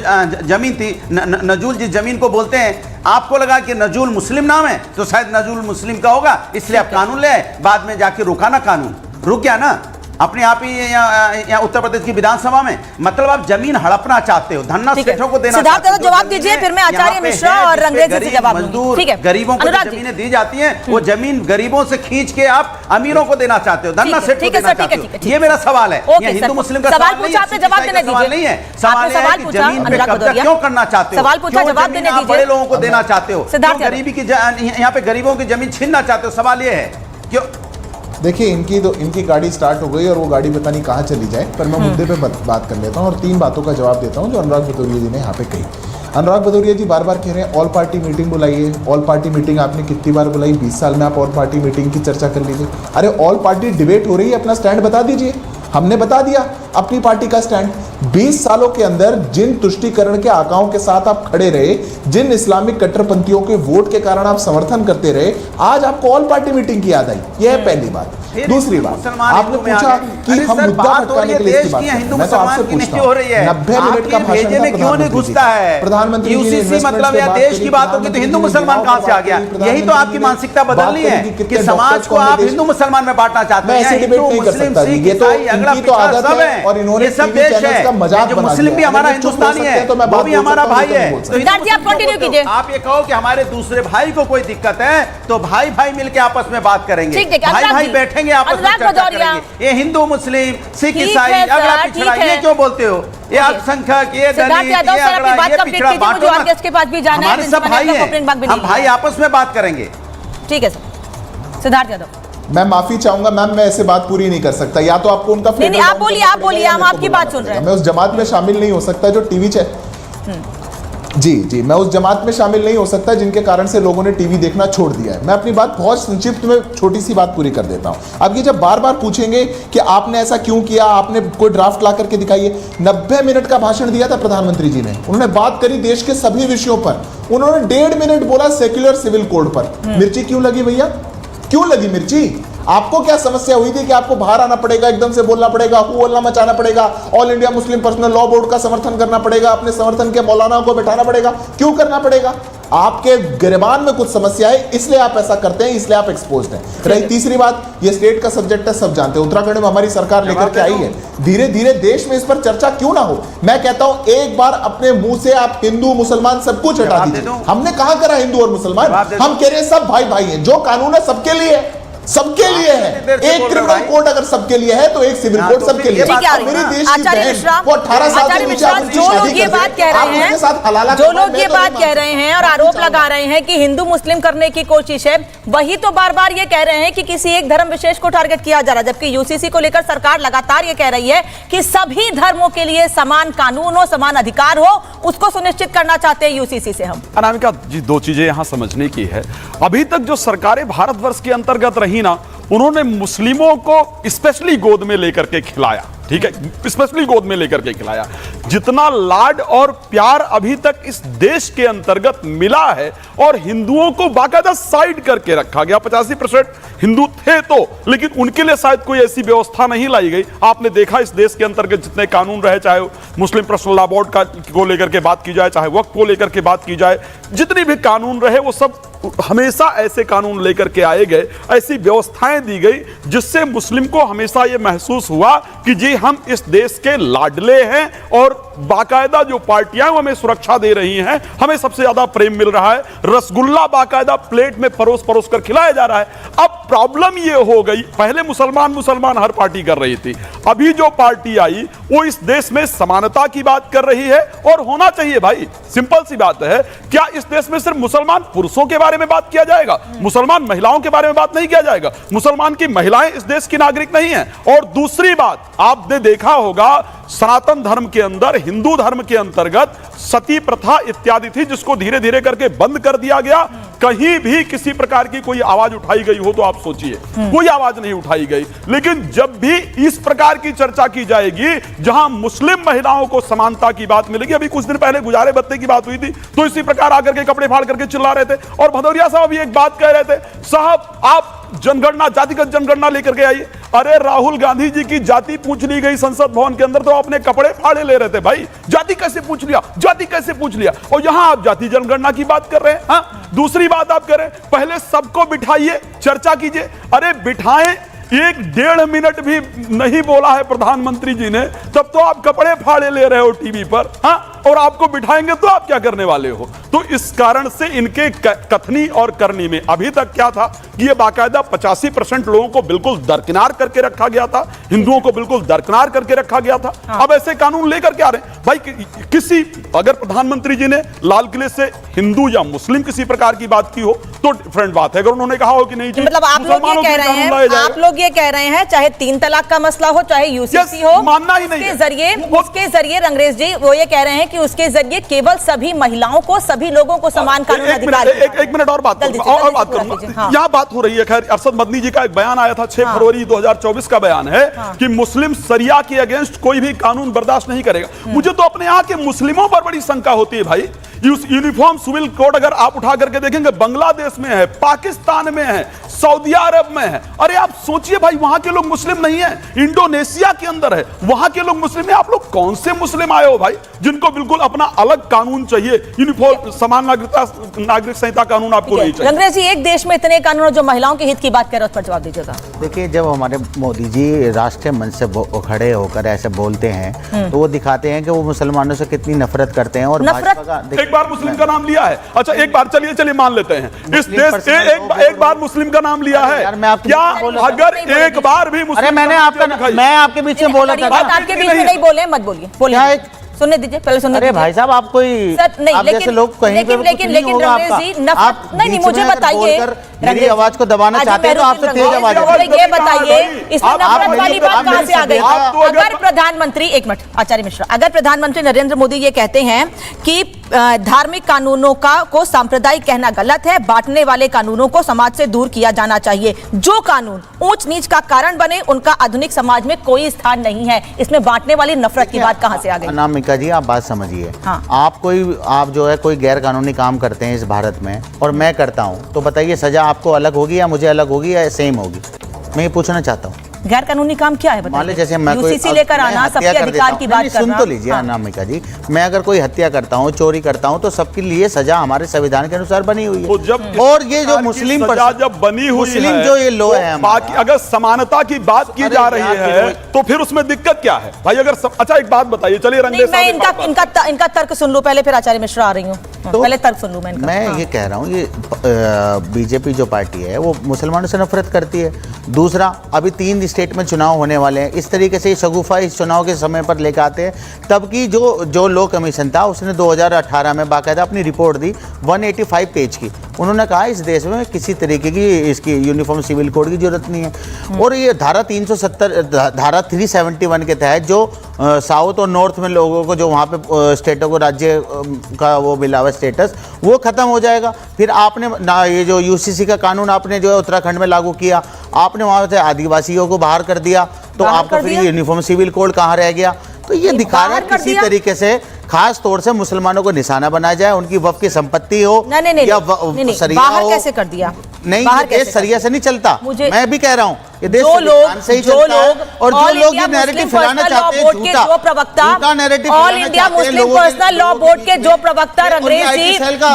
[SPEAKER 15] जमीन थी, नजूल जिस जमीन को बोलते हैं, आपको लगा कि नजूल मुस्लिम नाम है तो शायद नजूल मुस्लिम का होगा, इसलिए आप कानून ले आए, बाद में जाके रुका ना, कानून रुक गया ना अपने आप ही यहाँ उत्तर प्रदेश की विधानसभा में। मतलब आप जमीन हड़पना चाहते हो, धन्ना सेठों को देना चाहते हो।
[SPEAKER 1] जवाब दीजिए, फिर मैं आचार्य मिश्रा और अंग्रेजी से जवाब
[SPEAKER 15] मजदूर गरीबों को जमीनें दी जाती हैं, वो जमीन गरीबों से खींच के आप अमीरों को देना चाहते हो, धन्ना सेठ को देना चाहते हो। ये मेरा सवाल है, ये हिंदू मुस्लिम का सवाल नहीं है, सवाल नहीं है, सवाल है कि जमीन पे कब्जा क्यों करना चाहते हो,
[SPEAKER 1] सवाल पूछा, जवाब देने दीजिए।
[SPEAKER 15] बड़े लोगों को देना चाहते हो, गरीबी की यहाँ पे गरीबों की जमीन छीनना चाहते हो, सवाल ये है क्यों?
[SPEAKER 14] देखिए इनकी गाड़ी स्टार्ट हो गई और वो गाड़ी पता नहीं कहाँ चली जाए, पर मैं मुद्दे पे बात कर लेता हूँ और 3 बातों का जवाब देता हूँ जो अनुराग भदौरिया जी ने यहाँ पे कही। अनुराग भदौरिया जी बार बार कह रहे हैं ऑल पार्टी मीटिंग बुलाइए, ऑल पार्टी मीटिंग आपने कितनी बार बुलाई, 20 साल में आप ऑल पार्टी मीटिंग की चर्चा कर लीजिए। अरे ऑल पार्टी डिबेट हो रही है, अपना स्टैंड बता दीजिए। हमने बता दिया अपनी पार्टी का स्टैंड। 20 सालों के अंदर जिन तुष्टीकरण के आकाओं के साथ आप खड़े रहे, जिन इस्लामिक कट्टरपंथियों के वोट के कारण आप समर्थन करते रहे, आज आपको ऑल पार्टी मीटिंग की याद आई। यह है पहली बात। दूसरी बात, आपने पूछा कि हम मुद्दा भटकाने के लिए इसकी बात करें। मैं तो आपसे पूछता हूं 90 मिनट का भाषण
[SPEAKER 15] में क्यों नहीं घुसता है
[SPEAKER 14] प्रधानमंत्री
[SPEAKER 15] यूसीसी? मतलब या देश की बात होगी तो हिंदू मुसलमान कहां से आ गया? यही तो आपकी मानसिकता बदलनी है कि समाज को आप हिंदू मुसलमान में बांटना चाहते हैं। हिंदू मुस्लिम सिख ईसाई अगला पिछड़ा सब है, और इन्होंने सब देश है, जो मुस्लिम भी हमारा हिंदुस्तानी है वो भी हमारा भाई है। तो आप ये कहो कि हमारे दूसरे भाई को कोई दिक्कत है तो भाई भाई मिलकर आपस में बात करेंगे, भाई भाई बैठेंगे आपस में चर्चा करेंगे। ये हिंदू मुस्लिम सिख ईसाई अगला पिछड़ा ये क्यों बोलते हो? ये अल्पसंख्यक, ये दलित, ये अगड़ा, ये पिछड़ा बांटो ना। हमारे सब भाई हैं, हम भाई आपस में बात करेंगे।
[SPEAKER 1] ठीक है सर। सिद्धार्थ यादव,
[SPEAKER 14] मैं माफी चाहूंगा मैम, मैं ऐसे बात पूरी नहीं कर सकता। या तो आपको उनका
[SPEAKER 1] नहीं, आप बोलिए, हम आपकी बात सुन रहे हैं।
[SPEAKER 14] मैं उस जमात में शामिल नहीं हो सकता जो टीवी जी मैं उस जमात में शामिल नहीं हो सकता जिनके कारण से लोगों ने टीवी देखना छोड़ दिया है। मैं अपनी बात बहुत संक्षिप्त में छोटी सी बात पूरी कर देता हूं। अब ये जब बार बार पूछेंगे कि आपने ऐसा क्यों किया, आपने कोई ड्राफ्ट ला करके दिखाइए। 90 मिनट का भाषण दिया था प्रधानमंत्री जी ने, उन्होंने बात करी देश के सभी विषयों पर। उन्होंने 1.5 मिनट बोला सेक्युलर सिविल कोड पर। मिर्ची क्यों लगी भैया, क्यों लगी मिर्ची? आपको क्या समस्या हुई थी कि आपको बाहर आना पड़ेगा, एकदम से बोलना पड़ेगा, हल्ला मचाना पड़ेगा, all India Muslim Personal Law board का समर्थन करना पड़ेगा, अपने समर्थन के मौलानाओं को बैठाना पड़ेगा? क्यों करना पड़ेगा? आपके गिरबान में कुछ समस्या है, इसलिए आप ऐसा करते हैं, इसलिए आप एक्सपोज्ड हैं। रही तीसरी बात, ये स्टेट का सब्जेक्ट है, सब जानते हैं, उत्तराखंड में हमारी सरकार लेकर के आई है। धीरे धीरे देश में इस पर चर्चा क्यों ना हो? मैं कहता हूं एक बार अपने मुंह से आप हिंदू मुसलमान सब कुछ हटा दीजिए। हमने कहां करा हिंदू और मुसलमान? हम कह रहे हैं सब भाई भाई हैं, जो कानून है सबके लिए है, सबके लिए है। एक क्रिमिनल कोड अगर सबके लिए है तो एक सिविल कोड सबके लिए। मेरे देश की बहन वो 18 साल से नीचे अपनी शादी
[SPEAKER 1] ये बात कह रहे हैं, जो लोग ये बात कह रहे हैं और आरोप लगा रहे हैं कि हिंदू मुस्लिम करने की कोशिश है, वही तो बार बार ये कह रहे हैं कि किसी एक धर्म विशेष को टारगेट किया जा रहा है, जबकि यूसीसी को लेकर सरकार लगातार ये कह रही है कि सभी धर्मों के लिए समान कानून हो, समान अधिकार हो, उसको सुनिश्चित करना चाहते हैं यूसीसी से हम।
[SPEAKER 16] अनामिका जी, 2 चीजें यहां समझने की है। अभी तक जो सरकारें भारतवर्ष के अंतर्गत रही ना, उन्होंने मुस्लिमों को स्पेशली गोद में लेकर के खिलाया, ठीक है, स्पेशली गोद में लेकर के खिलाया। जितना लाड और प्यार अभी तक इस देश के अंतर्गत मिला है, और हिंदुओं को बाकायदा साइड करके रखा गया। 85% हिंदू थे तो, लेकिन उनके लिए शायद कोई ऐसी व्यवस्था नहीं लाई गई। आपने देखा इस देश के अंतर्गत जितने कानून रहे, चाहे मुस्लिम पर्सनल लॉ बोर्ड को लेकर के बात की जाए, चाहे वक्फ को लेकर के बात की जाए, जितने भी कानून रहे वो सब हमेशा ऐसे कानून लेकर के आए गए, ऐसी व्यवस्थाएं दी गई जिससे मुस्लिम को हमेशा यह महसूस हुआ कि जी हम इस देश के लाडले हैं, और बाकायदा जो पार्टियां हमें सुरक्षा दे रही हैं, हमें सबसे ज्यादा प्रेम मिल रहा है। रसगुल्ला बाकायदा प्लेट में परोस परोस कर खिलाया जा रहा है। अब प्रॉब्लम यह हो गई, पहले मुसलमान हर पार्टी कर रही थी, अभी जो पार्टी आई वो इस देश में समानता की बात कर रही है, और होना चाहिए भाई, सिंपल सी बात है। क्या इस देश में सिर्फ मुसलमान पुरुषों के बारे में बात किया जाएगा, मुसलमान महिलाओं के बारे में बात नहीं किया जाएगा? मुसलमान की महिलाएं इस देश की नागरिक नहीं है। और दूसरी बात, आपने देखा होगा सनातन धर्म के अंदर, हिंदू धर्म के अंतर्गत सती प्रथा इत्यादि थी, जिसको धीरे धीरे करके बंद कर दिया गया। कहीं भी किसी प्रकार की कोई आवाज उठाई गई हो तो आप सोचिए, कोई आवाज नहीं उठाई गई। लेकिन जब भी इस प्रकार की चर्चा की जाएगी जहां मुस्लिम महिलाओं को समानता की बात मिलेगी, अभी कुछ दिन पहले गुजारे बत्ते की बात हुई थी, तो इसी प्रकार आकर के कपड़े फाड़ करके चिल्ला रहे थे। और भदौरिया साहब भी एक बात कह रहे थे, साहब आप जनगणना, जातिगत जनगणना लेकर के आइए। अरे राहुल गांधी जी की जाति पूछ ली गई संसद भवन के अंदर तो अपने कपड़े फाड़े ले रहे थे। भाई जाति कैसे पूछ लिया, जाति कैसे पूछ लिया, और यहां आप जाति जनगणना की बात कर रहे हैं। हाँ, दूसरी बात आप करें, पहले सबको बिठाइए, चर्चा कीजिए। अरे बिठाएं, 1-1.5 मिनट भी नहीं बोला है प्रधानमंत्री जी ने, तब तो आप कपड़े फाड़े ले रहे हो टीवी पर। हाँ, और आपको बिठाएंगे तो आप क्या करने वाले हो? तो इस कारण से इनके कथनी और करनी में अभी तक क्या था कि ये बाकायदा 85% लोगों को बिल्कुल दरकिनार करके रखा गया था, हिंदुओं को बिल्कुल दरकिनार करके रखा गया था। अब ऐसे कानून लेकर के आ रहे हैं। भाई किसी, अगर प्रधानमंत्री जी ने लाल किले से हिंदू या मुस्लिम किसी प्रकार की बात की हो तो डिफरेंट बात है। अगर उन्होंने कहा हो कि नहीं,
[SPEAKER 1] मतलब आप लोग ये कह रहे हैं, आप लोग ये कह रहे हैं चाहे 3 तलाक का मसला हो, चाहे यूसीसी हो,
[SPEAKER 16] मानना ही नहीं
[SPEAKER 1] उसके जरिए रंगरेज जी वो ये कह रहे हैं कि उसके जरिए केवल सभी महिलाओं को, सभी लोगों को समान कानून अधिकार।
[SPEAKER 16] एक मिनट और बात करूंगा। यहाँ बात हो रही है, खैर अरशद मदनी जी का एक बयान आया था 6 फरवरी 2024 का बयान है कि मुस्लिम शरिया के अगेंस्ट कोई भी कानून बर्दाश्त नहीं करेगा। मुझे तो अपने यहाँ के मुस्लिमों पर बड़ी शंका होती है भाई। यूनिफॉर्म सिविल कोड अगर आप उठा करके देखेंगे, बांग्लादेश में है, पाकिस्तान में है, सऊदी अरब में है। अरे आप सोचिए भाई, वहां के लोग मुस्लिम नहीं है, इंडोनेशिया के अंदर है, वहां के लोग मुस्लिम है। आप लोग कौन से मुस्लिम आए हो भाई, जिनको बिल्कुल अपना अलग कानून चाहिए? यूनिफॉर्म समान नागरिक संहिता कानून आपको नहीं चाहिए।
[SPEAKER 1] रंगरेज जी, एक देश में इतने कानून जो महिलाओं के हित की बात कर रहे हैं, उस पर जवाब दीजिएगा।
[SPEAKER 15] देखिए, जब हमारे मोदी जी राष्ट्रीय मंच से खड़े होकर ऐसे बोलते हैं तो वो दिखाते हैं कि वो मुसलमानों से कितनी नफरत करते हैं। और
[SPEAKER 16] एक बार मुस्लिम का नाम लिया है, अच्छा एक बार चलिए मान लेते हैं, इस देश से एक बार मुस्लिम का नाम लिया है, क्या अगर एक बार भी मुस्लिम?
[SPEAKER 15] अरे मैं आपके बीच में बोला था,
[SPEAKER 1] आपके बीच में नहीं बोले, मत बोलिए, सुनने दीजिए, पहले सुनने दीजिए।
[SPEAKER 15] अरे भाई साहब, आप कोई आप जैसे लोग कहीं पे
[SPEAKER 1] लेकिन रंगरेज जी, नहीं मुझे बताइए,
[SPEAKER 15] मेरी आवाज को दबाना चाहते हैं तो आपसे तेज आवाज है।
[SPEAKER 1] ये बताइए, इसमें नफरत वाली बात कहां से आ गई? अगर प्रधानमंत्री, एक मिनट आचार्य मिश्रा, अगर प्रधानमंत्री नरेंद्र मोदी ये कहते हैं कि धार्मिक कानूनों को सांप्रदायिक कहना गलत है, बांटने वाले कानूनों को समाज से दूर किया जाना चाहिए, जो कानून ऊंच नीच का कारण बने उनका आधुनिक समाज में कोई स्थान नहीं है, इसमें बांटने वाली नफरत की बात कहां से आ गई?
[SPEAKER 15] अनामिका जी, आप बात समझिए। आप जो है कोई गैर कानूनी काम करते हैं इस भारत में और मैं करता हूं, तो बताइए सजा आपको अलग होगी या मुझे अलग होगी या सेम होगी? मैं ये पूछना चाहता हूं।
[SPEAKER 1] गैर कानूनी काम क्या है?
[SPEAKER 15] मान लीजिए जैसे मैं
[SPEAKER 1] यूसीसी लेकर आना, सबके अधिकार की बात करना।
[SPEAKER 15] सुन तो लीजिए अनामिका जी, मैं अगर कोई हत्या करता हूँ, चोरी करता हूँ, तो सबके लिए सजा हमारे संविधान के अनुसार बनी हुई है। और ये जो मुस्लिम
[SPEAKER 16] जब बनी हुई
[SPEAKER 15] मुस्लिम जो ये लो है,
[SPEAKER 16] बाकी अगर समानता की बात की जा रही है तो फिर उसमें दिक्कत क्या है भाई? अगर अच्छा एक बात बताइए, चलिए रंगरेज
[SPEAKER 1] साहब, इनका तर्क सुन लूं पहले, फिर आचार्य मिश्रा आ रही हूँ, पहले तर्क सुन लूं
[SPEAKER 15] मैं ये कह रहा हूँ, ये बीजेपी जो पार्टी है वो मुसलमानों से नफरत करती है। दूसरा, अभी 3 स्टेट में चुनाव होने वाले हैं, इस तरीके से शगुफा इस चुनाव के समय पर लेकर आते हैं। तब की जो लॉ कमीशन था उसने 2018 में बाकायदा अपनी रिपोर्ट दी 185 पेज की। उन्होंने कहा इस देश में किसी तरीके की इसकी यूनिफॉर्म सिविल कोड की जरूरत नहीं है। और ये धारा 371 के तहत जो साउथ और नॉर्थ में लोगों को जो वहाँ पे स्टेटों को राज्य का वो मिला हुआ स्टेटस, वो खत्म हो जाएगा। फिर आपने ये जो यूसीसी का कानून आपने जो है उत्तराखंड में लागू किया, आपने वहाँ से आदिवासियों को बाहर कर दिया, तो आपका फिर यूनिफॉर्म सिविल कोड कहाँ रह गया? तो ये दिखा रहा है किसी तरीके से खास तौर से मुसलमानों को निशाना बनाया जाए, उनकी वक्फ की संपत्ति हो या सरिया हो।
[SPEAKER 1] कैसे कर दिया?
[SPEAKER 15] नहीं, ये सरिया से नहीं चलता। मैं भी कह रहा हूँ ये देश
[SPEAKER 1] जो लोग
[SPEAKER 15] और जो लोग ये नैरेटिव फैलाना चाहते हैं,
[SPEAKER 1] जो प्रवक्ता all India Muslim Personal Law board के जो प्रवक्ता रंगरेज जी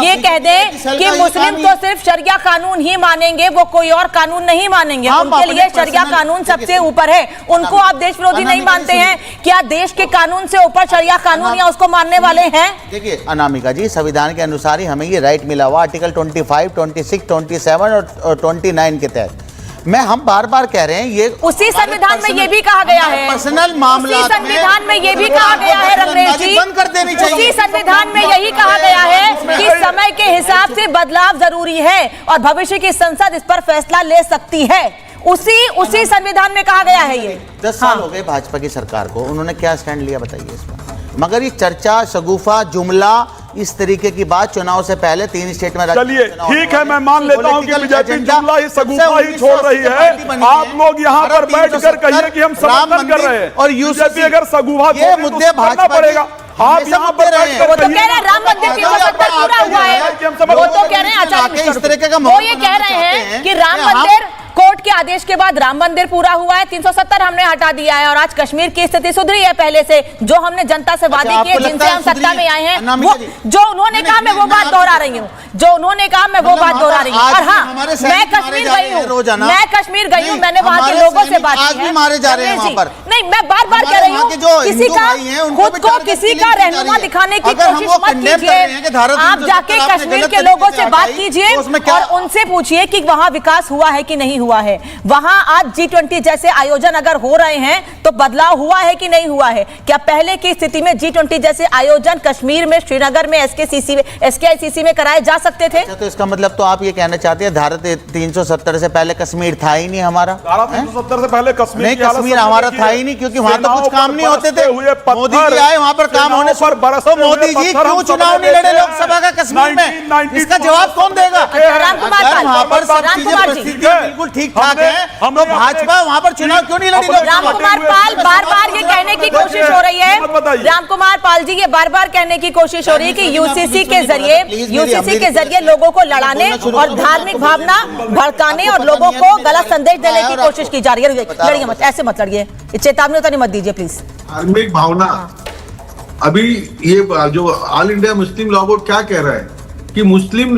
[SPEAKER 1] ये कह दें कि मुस्लिम तो सिर्फ शरिया कानून ही मानेंगे, वो कोई और कानून नहीं मानेंगे, उनके लिए शरिया कानून सबसे ऊपर है, उनको आप देश विरोधी नहीं मानते हैं? क्या देश के कानून से ऊपर शरिया कानून या उसको मानने वाले हैं?
[SPEAKER 15] देखिए अनामिका जी, संविधान के अनुसार ही हमें ये राइट मिला हुआ, आर्टिकल 25, 26, 27 और 29 के तहत। हम बार बार कह रहे हैं ये
[SPEAKER 1] उसी संविधान में ये भी कहा गया है,
[SPEAKER 15] पर्सनल मामला
[SPEAKER 1] संविधान में ये भी कहा गया है रंगरेज जी,
[SPEAKER 15] बंद कर देनी चाहिए।
[SPEAKER 1] उसी संविधान में यही कहा गया है कि समय के हिसाब से बदलाव जरूरी है और भविष्य की संसद इस पर फैसला ले सकती है। उसी संविधान में कहा गया है ये।
[SPEAKER 15] 10 साल हो गए भाजपा की सरकार को, उन्होंने क्या स्टैंड लिया बताइए इस पर। मगर ये चर्चा, शगुफा, जुमला, इस तरीके की बात चुनाव से पहले 3 स्टेट में,
[SPEAKER 16] चलिए ठीक है, मैं मान लेता हूं कि बीजेपी जुमला ही सगुफा ही छोड़ रही है। आप लोग यहां पर बैठकर कहिए कि हम समर्थन कर रहे हैं और यूसीसी अगर सगुफा
[SPEAKER 15] ये मुद्दे भाजपा
[SPEAKER 16] पड़ेगा। आप यहाँ पर
[SPEAKER 1] वो तो कह रहे हैं राम मंदिर 370 पूरा हुआ है, वो तो कह रहे हैं आचार्य
[SPEAKER 15] इस तरीके का
[SPEAKER 1] वो ये कह रहे हैं कि राम मंदिर कोर्ट के आदेश के बाद राम मंदिर पूरा हुआ है, 370 हमने हटा दिया है और आज कश्मीर की स्थिति सुधरी है पहले से। जो हमने जनता से वादे किए, जिनसे हम सत्ता में आए हैं, वो जो उन्होंने कहा मैं वो बात दोहरा रही हूँ, जो उन्होंने कहा मैं वो बात दोहरा रही हूँ। और हाँ, मैं कश्मीर गई हूँ, मैंने वहाँ के लोगों से बात की है।
[SPEAKER 15] मारे जा रहे हैं वहाँ पर।
[SPEAKER 1] नहीं, मैं बार बार कह रही हूँ, किसी का खुद को किसी का रहनुमा दिखाने की कोशिश मत कीजिए। आप जाके कश्मीर के लोगों से बात कीजिए और उनसे पूछिए कि वहाँ विकास हुआ है कि नहीं हुआ है। वहां आज G20 जैसे आयोजन अगर हो रहे हैं तो बदलाव हुआ है कि नहीं हुआ है? क्या पहले की स्थिति में G20 जैसे आयोजन कश्मीर में, श्रीनगर में, SKICC में कराए जा सकते थे?
[SPEAKER 15] तो इसका मतलब तो आप ये कहना चाहते हैं धारा 370 से पहले कश्मीर था ही नहीं हमारा?
[SPEAKER 16] धारा 370 से पहले कश्मीर
[SPEAKER 15] नहीं, कश्मीर हमारा था ही नहीं, क्योंकि वहां तो कुछ काम नहीं होते थे। मोदी जी आए, वहां पर काम होने पर तो मोदी जी क्यों चुनाव नहीं लड़े लोकसभा का कश्मीर में? इसका जवाब कौन देगा? वहां पर सब चीजें परिस्थिति बिल्कुल ठीक ठाक है, तो भाजपा वहां पर चुनाव क्यों नहीं लड़ी?
[SPEAKER 1] राम कुमार पाल बार बार ये कहने की कोशिश हो रही है, राम कुमार पाल जी ये बार बार कहने की कोशिश हो रही है कि यूसीसी के जरिए लोगों को लड़ाने और धार्मिक भावना भड़काने और लोगों को गलत संदेश देने की कोशिश की जा रही है। लड़िए मत, ऐसे मत लड़िए, चेतावनी तो नहीं मत दीजिए प्लीज।
[SPEAKER 12] धार्मिक भावना, अभी ये जो ऑल इंडिया मुस्लिम लॉ बोर्ड क्या कह रहा है कि मुस्लिम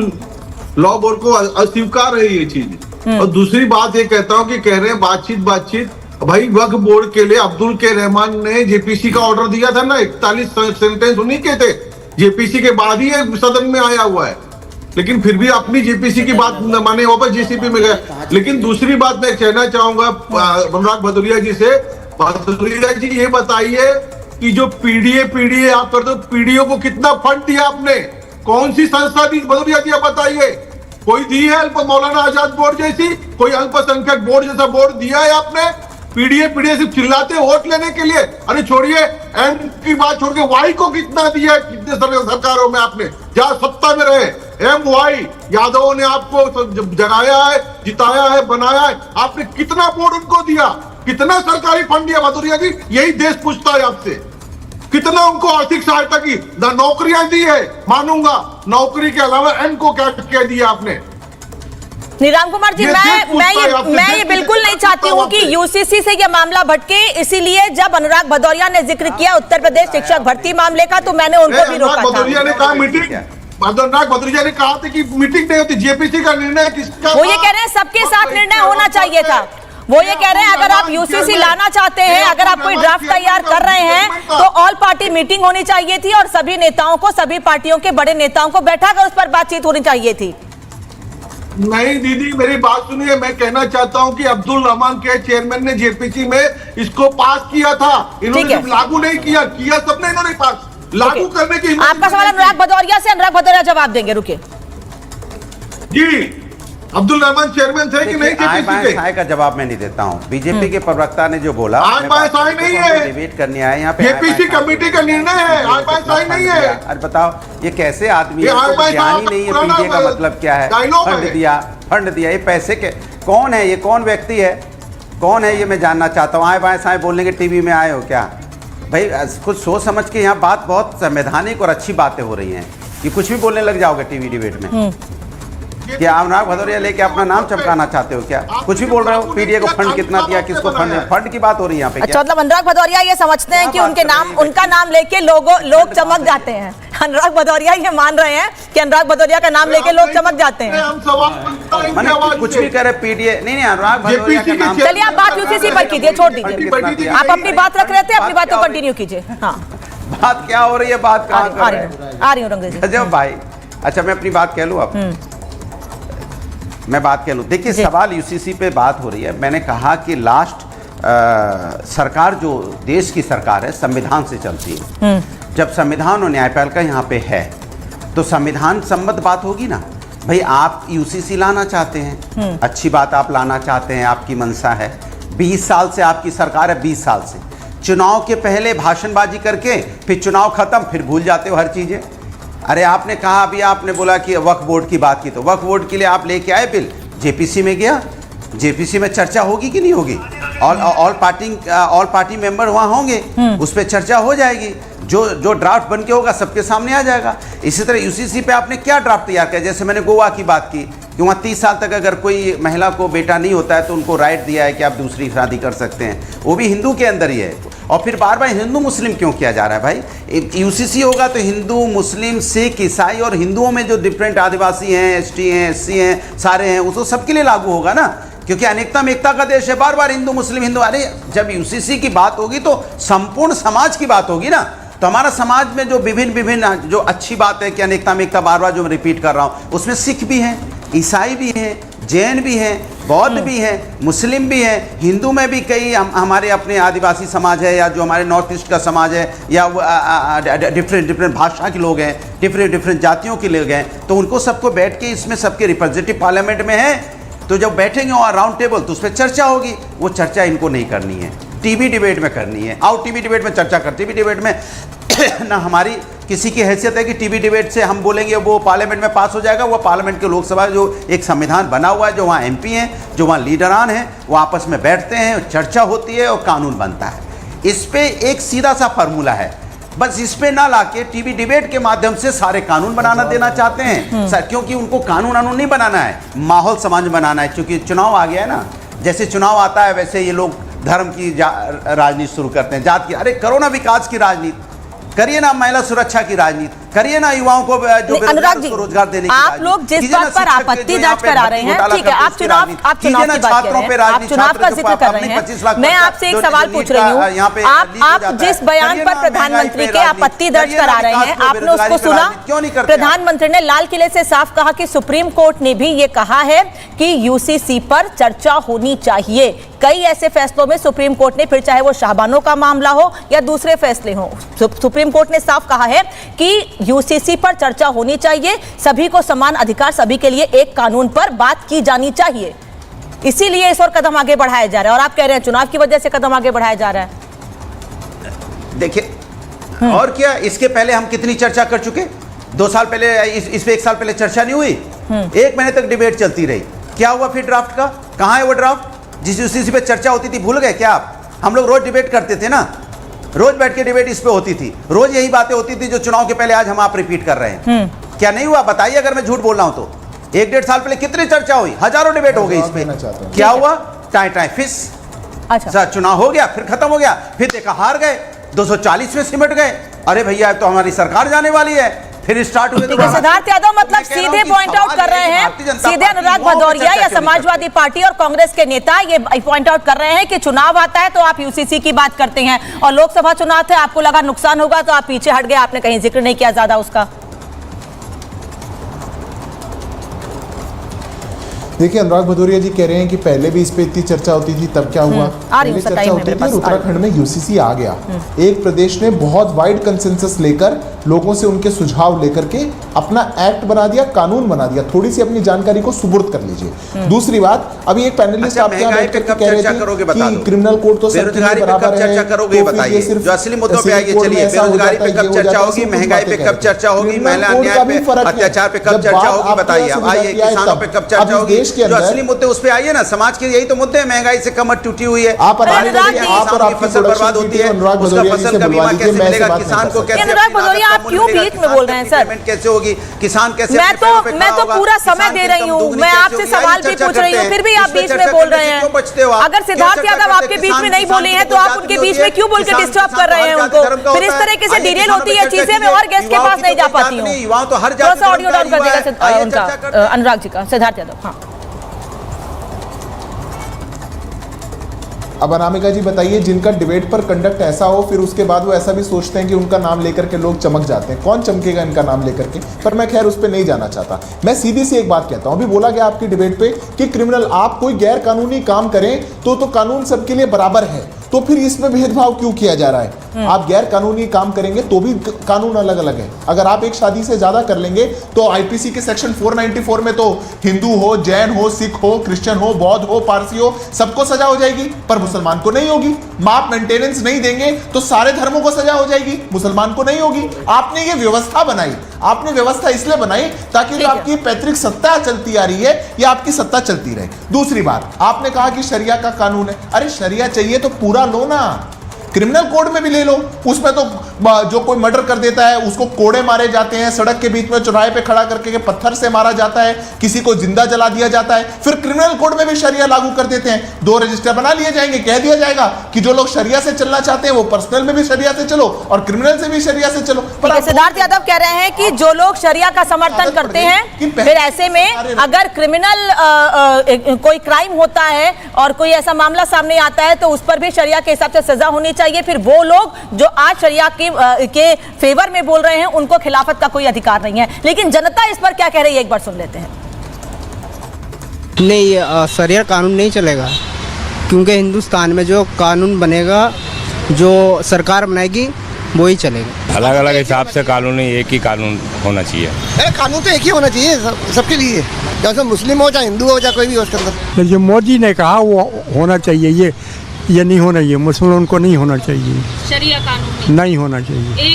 [SPEAKER 12] लॉ बोर्ड को अस्वीकार है ये चीज। और दूसरी बात ये कहता हूं कि कह रहे हैं बातचीत भाई, वक्फ बोर्ड के लिए अब्दुल के रहमान ने जेपीसी का ऑर्डर दिया था ना, 41 सेंटेंस उन्हीं के थे, जेपीसी के बाद ही सदन में आया हुआ है, लेकिन फिर भी अपनी जेपीसी की बात न माने वापस जेसीपी में गए। लेकिन दूसरी बात मैं कहना चाहूंगा अनुराग भदौरिया जी से, भदौरिया जी ये बताइए कि जो पीडीए आप करते हो, पीडीओ को कितना फंड दिया आपने? कौन सी संस्था दी भदौरिया जी, आप बताइए? कोई दी है मौलाना आजाद बोर्ड जैसी, कोई अल्पसंख्यक बोर्ड जैसा बोर्ड दिया है आपने? पीडीए सिर्फ चिल्लाते वोट लेने के लिए। अरे छोड़िए एम की बात, छोड़ के वाई को कितना दिया है कितने सरकारों में आपने, जहां सत्ता में रहे? MY यादवों ने आपको जगाया है, जिताया है, बनाया है, आपने कितना बोर्ड उनको दिया, कितना सरकारी फंड दिया भदौरिया जी? यही देश पूछता है आपसे। कितना उनको आर्थिक सहायता की, नौकरियां दी है मानूंगा, नौकरी के अलावा इनको क्या दिया आपने?
[SPEAKER 1] राम कुमार जी, मैं ये बिल्कुल नहीं चाहती हूँ कि यूसीसी से ये मामला भटके, इसीलिए जब अनुराग भदौरिया ने जिक्र किया उत्तर प्रदेश शिक्षक भर्ती मामले का तो मैंने उनको भी रोका था।
[SPEAKER 12] भदौरिया ने कहा मीटिंग, अनुराग भदौरिया ने कहा था कि मीटिंग नहीं होती, जेपीसी का निर्णय किसका?
[SPEAKER 1] वो ये कह रहे हैं सबके साथ निर्णय होना चाहिए था। वो ये कह रहे हैं अगर आप यूसीसी लाना चाहते हैं, अगर आप कोई ड्राफ्ट तैयार कर रहे हैं तो ऑल पार्टी मीटिंग होनी चाहिए थी और सभी नेताओं को, सभी पार्टियों के बड़े नेताओं को बैठाकर उस पर बातचीत होनी चाहिए थी।
[SPEAKER 12] नहीं दीदी, मेरी बात सुनिए, मैं कहना चाहता हूं कि अब्दुल रहमान के चेयरमैन ने जेपीसी में इसको पास किया था, इन्होंने लागू नहीं किया सबने, इन्होंने पास लागू करने की।
[SPEAKER 1] आपका सवाल अनुराग भदौरिया से, अनुराग भदौरिया जवाब देंगे, रुके
[SPEAKER 12] जी। अब्दुल रहमान चेयरमैन थे कि नहीं जेपीसी के?
[SPEAKER 15] का जवाब मैं नहीं देता हूँ। बीजेपी के प्रवक्ता ने जो बोला,
[SPEAKER 12] नहीं है,
[SPEAKER 15] डिबेट करने आए यहाँ पे,
[SPEAKER 12] जेपीसी कमेटी का निर्णय है, नहीं है।
[SPEAKER 15] अरे बताओ ये कैसे आदमी है, ज्ञान ही नहीं है पीडीए का मतलब क्या है? फंड दिया, ये पैसे के कौन है, ये कौन व्यक्ति है, कौन है ये मैं जानना चाहता हूँ। आए बाएं साएं बोलने के टीवी में आए हो क्या भाई? कुछ सोच समझ के यहाँ बात, बहुत संवैधानिक और अच्छी बातें हो रही हैं, कि कुछ भी बोलने लग जाओगे टीवी डिबेट में। क्या अनुराग भदौरिया लेके अपना नाम चमकाना चाहते हो क्या? कुछ भी बोल रहे हो, पीडीए को फंड कितना दिया, किसको फंड की बात हो रही है यहाँ पे?
[SPEAKER 1] अच्छा, मतलब अनुराग भदौरिया ये समझते हैं कि उनका नाम लेके लोग चमक जाते हैं। अनुराग भदौरिया ये मान रहे हैं कि अनुराग भदौरिया का नाम लेके लोग चमक जाते हैं।
[SPEAKER 15] कुछ भी करे पीडीए, नहीं अनुराग भदौरिया का नाम।
[SPEAKER 1] चलिए आप बात यूसीसी पर कीजिए, छोड़ दीजिए, आप अपनी बात रख रहे थे, अपनी बात को कंटिन्यू कीजिए। हाँ,
[SPEAKER 15] बात क्या हो रही है, बात कहाँ
[SPEAKER 1] आ रही हूँ रंगरेज
[SPEAKER 15] गजब भाई। अच्छा, मैं अपनी बात कह लूँ अब, मैं बात कह लूँ। देखिए, सवाल यूसीसी पे बात हो रही है। मैंने कहा कि लास्ट सरकार जो देश की सरकार है संविधान से चलती है। जब संविधान और न्यायपालिका यहाँ पे है तो संविधान सम्मत बात होगी ना। भाई आप यूसीसी लाना चाहते हैं, अच्छी बात, आप लाना चाहते हैं, आपकी मंशा है। 20 साल से आपकी सरकार है, 20 साल से चुनाव के पहले भाषणबाजी करके फिर चुनाव खत्म, फिर भूल जाते हो हर चीजें। अरे आपने कहा, अभी आपने बोला कि वक्फ बोर्ड की बात की, तो वक्फ बोर्ड के लिए आप लेके आए बिल, जेपीसी में गया, जेपीसी में चर्चा होगी कि नहीं होगी? ऑल पार्टी मेंबर वहाँ होंगे, उस पर चर्चा हो जाएगी, जो ड्राफ्ट बन के होगा सबके सामने आ जाएगा। इसी तरह यूसीसी पे आपने क्या ड्राफ्ट तैयार किया? जैसे मैंने गोवा की बात की कि वहाँ 30 साल तक अगर कोई महिला को बेटा नहीं होता है तो उनको राइट दिया है कि आप दूसरी शादी कर सकते हैं, वो भी हिंदू के अंदर ही है। और फिर बार बार हिंदू मुस्लिम क्यों किया जा रहा है भाई? यूसीसी होगा तो हिंदू, मुस्लिम, सिख, ईसाई और हिंदुओं में जो डिफरेंट आदिवासी हैं, एसटी हैं, एससी हैं, सारे हैं, वो तो सबके लिए लागू होगा ना, क्योंकि अनेकता में एकता का देश है। बार बार हिंदू मुस्लिम हिंदू, अरे जब यूसीसी की बात होगी तो संपूर्ण समाज की बात होगी ना। तो हमारा समाज में जो विभिन्न जो अच्छी बात है कि अनेकता में एकता, बार बार जो मैं रिपीट कर रहा हूँ, उसमें सिख भी हैं, ईसाई भी हैं, जैन भी हैं, बौद्ध भी हैं, मुस्लिम भी हैं, हिंदू में भी कई हमारे अपने आदिवासी समाज है, या जो हमारे नॉर्थ ईस्ट का समाज है, या डिफरेंट भाषा के लोग हैं, डिफरेंट जातियों के लोग हैं, तो उनको सबको बैठ के इसमें सबके रिप्रेजेंटेटिव पार्लियामेंट में है, तो जब बैठेंगे वहाँ राउंड टेबल तो उस पर चर्चा होगी। वो चर्चा इनको नहीं करनी है, टीवी डिबेट में करनी है। आओ टीवी डिबेट में चर्चा कर। टीवी डिबेट में ना हमारी किसी की हैसियत है कि टीवी डिबेट से हम बोलेंगे वो पार्लियामेंट में पास हो जाएगा। वो पार्लियामेंट के लोकसभा जो एक संविधान बना हुआ है, जो वहाँ एमपी हैं, जो वहाँ लीडरान हैं, वो आपस में बैठते हैं, चर्चा होती है और कानून बनता है। इस पे एक सीधा सा फार्मूला है, बस इस पे ना लाके टीवी डिबेट के माध्यम से सारे कानून बनाना देना चाहते हैं सर, क्योंकि उनको कानून नहीं बनाना है, माहौल समाज में बनाना है। क्योंकि चुनाव आ गया है ना, जैसे चुनाव आता है वैसे ये लोग धर्म की राजनीति शुरू करते हैं, जात की। अरे करो ना विकास की राजनीति, करिए ना महिला सुरक्षा की राजनीति, करिए ना युवाओं को जो
[SPEAKER 1] अनुराग जी,
[SPEAKER 15] रोजगार देने की
[SPEAKER 1] आप लोग जिस बात पर आपत्ति दर्ज करा रहे हैं, ठीक है, आप चुनाव की बात कर रहे हैं, आप चुनाव का जिक्र कर रहे हैं, मैं आपसे एक सवाल पूछ रही हूँ, आप जिस बयान पर प्रधानमंत्री के आपत्ति दर्ज करा रहे हैं, आपने उसको सुना? प्रधानमंत्री ने लाल किले से साफ कहा कि सुप्रीम कोर्ट ने भी ये कहा है कि यूसीसी पर चर्चा होनी चाहिए। कई ऐसे फैसलों में सुप्रीम कोर्ट ने, फिर चाहे वो शाहबानों का मामला हो या दूसरे फैसले हो, सुप्रीम कोर्ट ने साफ कहा है कि यूसीसी पर चर्चा होनी चाहिए, सभी को समान अधिकार, सभी के लिए एक कानून पर बात की जानी चाहिए। इसीलिए इस और कदम आगे बढ़ाया जा रहा है, और आप कह रहे हैं चुनाव की वजह से कदम आगे बढ़ाया जा रहा है।
[SPEAKER 15] देखिए और क्या, इसके पहले हम कितनी चर्चा कर चुके? 2 साल पहले, इस पे 1 साल पहले चर्चा नहीं हुई? 1 महीने तक डिबेट चलती रही। क्या हुआ फिर ड्राफ्ट का? कहाँ है वो ड्राफ्ट जिस यूसीसी पे चर्चा होती थी? भूल गए क्या आप? हम लोग रोज डिबेट करते थे ना, रोज बैठ के डिबेट इस पे होती थी, रोज यही बातें होती थी जो चुनाव के पहले आज हम आप रिपीट कर रहे हैं। क्या नहीं हुआ? बताइए अगर मैं झूठ बोल रहा हूं तो। 1-1.5 साल पहले कितनी चर्चा हुई, हजारों डिबेट हो गई इस पे। क्या हुआ? टाई फिस। अच्छा, चुनाव हो गया, फिर खत्म हो गया, फिर देखा हार गए, 240 में सिमट गए। अरे भैया तो हमारी सरकार जाने वाली है, फिर स्टार्ट हुए।
[SPEAKER 1] सिद्धार्थ यादव मतलब सीधे पॉइंट आउट कर रहे हैं, सीधे अनुराग भदौरिया या समाजवादी पार्टी और कांग्रेस के नेता ये पॉइंट आउट कर रहे हैं कि चुनाव आता है तो आप यूसीसी की बात करते हैं, और लोकसभा चुनाव थे, आपको लगा नुकसान होगा तो आप पीछे हट गए, आपने कहीं जिक्र नहीं किया ज्यादा उसका।
[SPEAKER 14] देखिए अनुराग भदौरिया जी कह रहे हैं कि पहले भी इस पे इतनी चर्चा होती थी, तब क्या हुआ? पहले चर्चा होती थी और उत्तराखंड में यूसीसी आ गया। एक प्रदेश ने बहुत वाइड कंसेंसस लेकर लोगों से उनके सुझाव लेकर के अपना एक्ट बना दिया, कानून बना दिया। थोड़ी सी अपनी जानकारी को सुपुर्द कर लीजिए। दूसरी बात, अभी एक पैनलिस्ट आपके यहाँ बैठ करके कह रहे थे कि क्रिमिनल कोड तो
[SPEAKER 15] बेरोजगारी पे कब चर्चा करोगे बताइए, जो असली मुद्दों पे आइए। चलिए, बेरोजगारी पे कब चर्चा होगी, महंगाई पे कब चर्चा होगी, महिला अन्याय पे, अत्याचार पे कब चर्चा होगी बताइए। आइए, किसानों पे कब चर्चा होगी, जो असली मुद्दे उस पे आइए ना। समाज के यही तो मुद्दे हैं, महंगाई से कमर टूटी हुई है, फसल बर्बाद होती है, उसका फसल का बीमा कैसे मिलेगा, किसान को कैसे,
[SPEAKER 1] आप क्यों बीच में बोल रहे हैं सर?
[SPEAKER 15] कैसे होगी, किसान कैसे?
[SPEAKER 1] मैं तो पूरा समय दे रही हूँ, मैं आपसे सवाल भी पूछ रही हूँ, फिर भी आप बीच में बोल रहे हैं। अगर सिद्धार्थ यादव आपके बीच में नहीं बोले हैं तो आप उनके बीच में क्यों बोल के डिस्टर्ब कर रहे हैं उनको? फिर इस तरीके से डिटेल होती है चीजें, मैं और गेस्ट के पास नहीं जा पाती हूँ। थोड़ा सा ऑडियो डाउन कर देगा उनका, अनुराग जी का, सिद्धार्थ यादव। हाँ,
[SPEAKER 14] अब अनामिका जी बताइए, जिनका डिबेट पर कंडक्ट ऐसा हो फिर उसके बाद वो ऐसा भी सोचते हैं कि उनका नाम लेकर के लोग चमक जाते हैं। कौन चमकेगा इनका नाम लेकर के? पर मैं खैर उस पर नहीं जाना चाहता। मैं सीधी सी एक बात कहता हूं, अभी बोला गया आपकी डिबेट पे कि क्रिमिनल, आप कोई गैर कानूनी काम करें तो कानून सबके लिए बराबर है, तो फिर इसमें भेदभाव क्यों किया जा रहा है? आप गैर कानूनी काम करेंगे तो भी कानून अलग अलग है। अगर आप एक शादी से ज्यादा कर लेंगे तो आईपीसी के सेक्शन 494 में तो हिंदू हो, जैन हो, सिख हो, क्रिश्चियन हो, बौद्ध हो, पारसी हो, सबको सजा हो जाएगी, पर मुसलमान को नहीं होगी। माप मेंटेनेंस नहीं देंगे तो सारे धर्मों को सजा हो जाएगी, मुसलमान को नहीं होगी। आपने ये व्यवस्था बनाई, आपने व्यवस्था इसलिए बनाई ताकि जो आपकी पैतृक सत्ता चलती आ रही है या आपकी सत्ता चलती रहे। दूसरी बात, आपने कहा कि शरिया का कानून है। अरे शरिया चाहिए तो पूरा लो ना, क्रिमिनल कोड में भी ले लो। उसमें तो जो कोई मर्डर कर देता है उसको कोड़े मारे जाते हैं, सड़क के बीच में चौराहे पे खड़ा करके पत्थर से मारा जाता है, किसी को जिंदा जला दिया जाता है, फिर क्रिमिनल कोड में भी शरिया लागू कर देते हैं। 2 रजिस्टर बना लिए जाएंगे, कह दिया जाएगा कि जो लोग शरिया से चलना चाहते हैं वो पर्सनल में भी शरिया से चलो और क्रिमिनल से भी शरिया से चलो।
[SPEAKER 1] पर सिद्धार्थ यादव कह रहे हैं कि जो लोग शरिया का समर्थन करते हैं, फिर ऐसे में अगर क्रिमिनल कोई क्राइम होता है और कोई ऐसा मामला सामने आता है तो उस पर भी शरिया के हिसाब से सजा होनी चाहिए। फिर वो लोग जो आज शरिया के फेवर में बोल रहे हैं उनको खिलाफत का कोई अधिकार नहीं है। लेकिन जनता इस पर क्या कह रही है, एक बार सुन लेते हैं।
[SPEAKER 17] नहीं, शरिया कानून नहीं चलेगा, क्योंकि हिंदुस्तान में जो कानून बनेगा, जो सरकार बनाएगी वो ही चलेगा।
[SPEAKER 18] अलग अलग हिसाब से कानून, एक ही कानून होना चाहिए।
[SPEAKER 19] अरे कानून तो एक ही होना चाहिए सबके लिए, चाहे मुस्लिम हो, चाहे हिंदू हो, चाहे कोई भी हो। उसके अंदर
[SPEAKER 20] जो मोदी ने कहा वो होना चाहिए, ये नहीं होना चाहिए। मुसलमान को नहीं होना चाहिए, शरिया कानून नहीं होना चाहिए,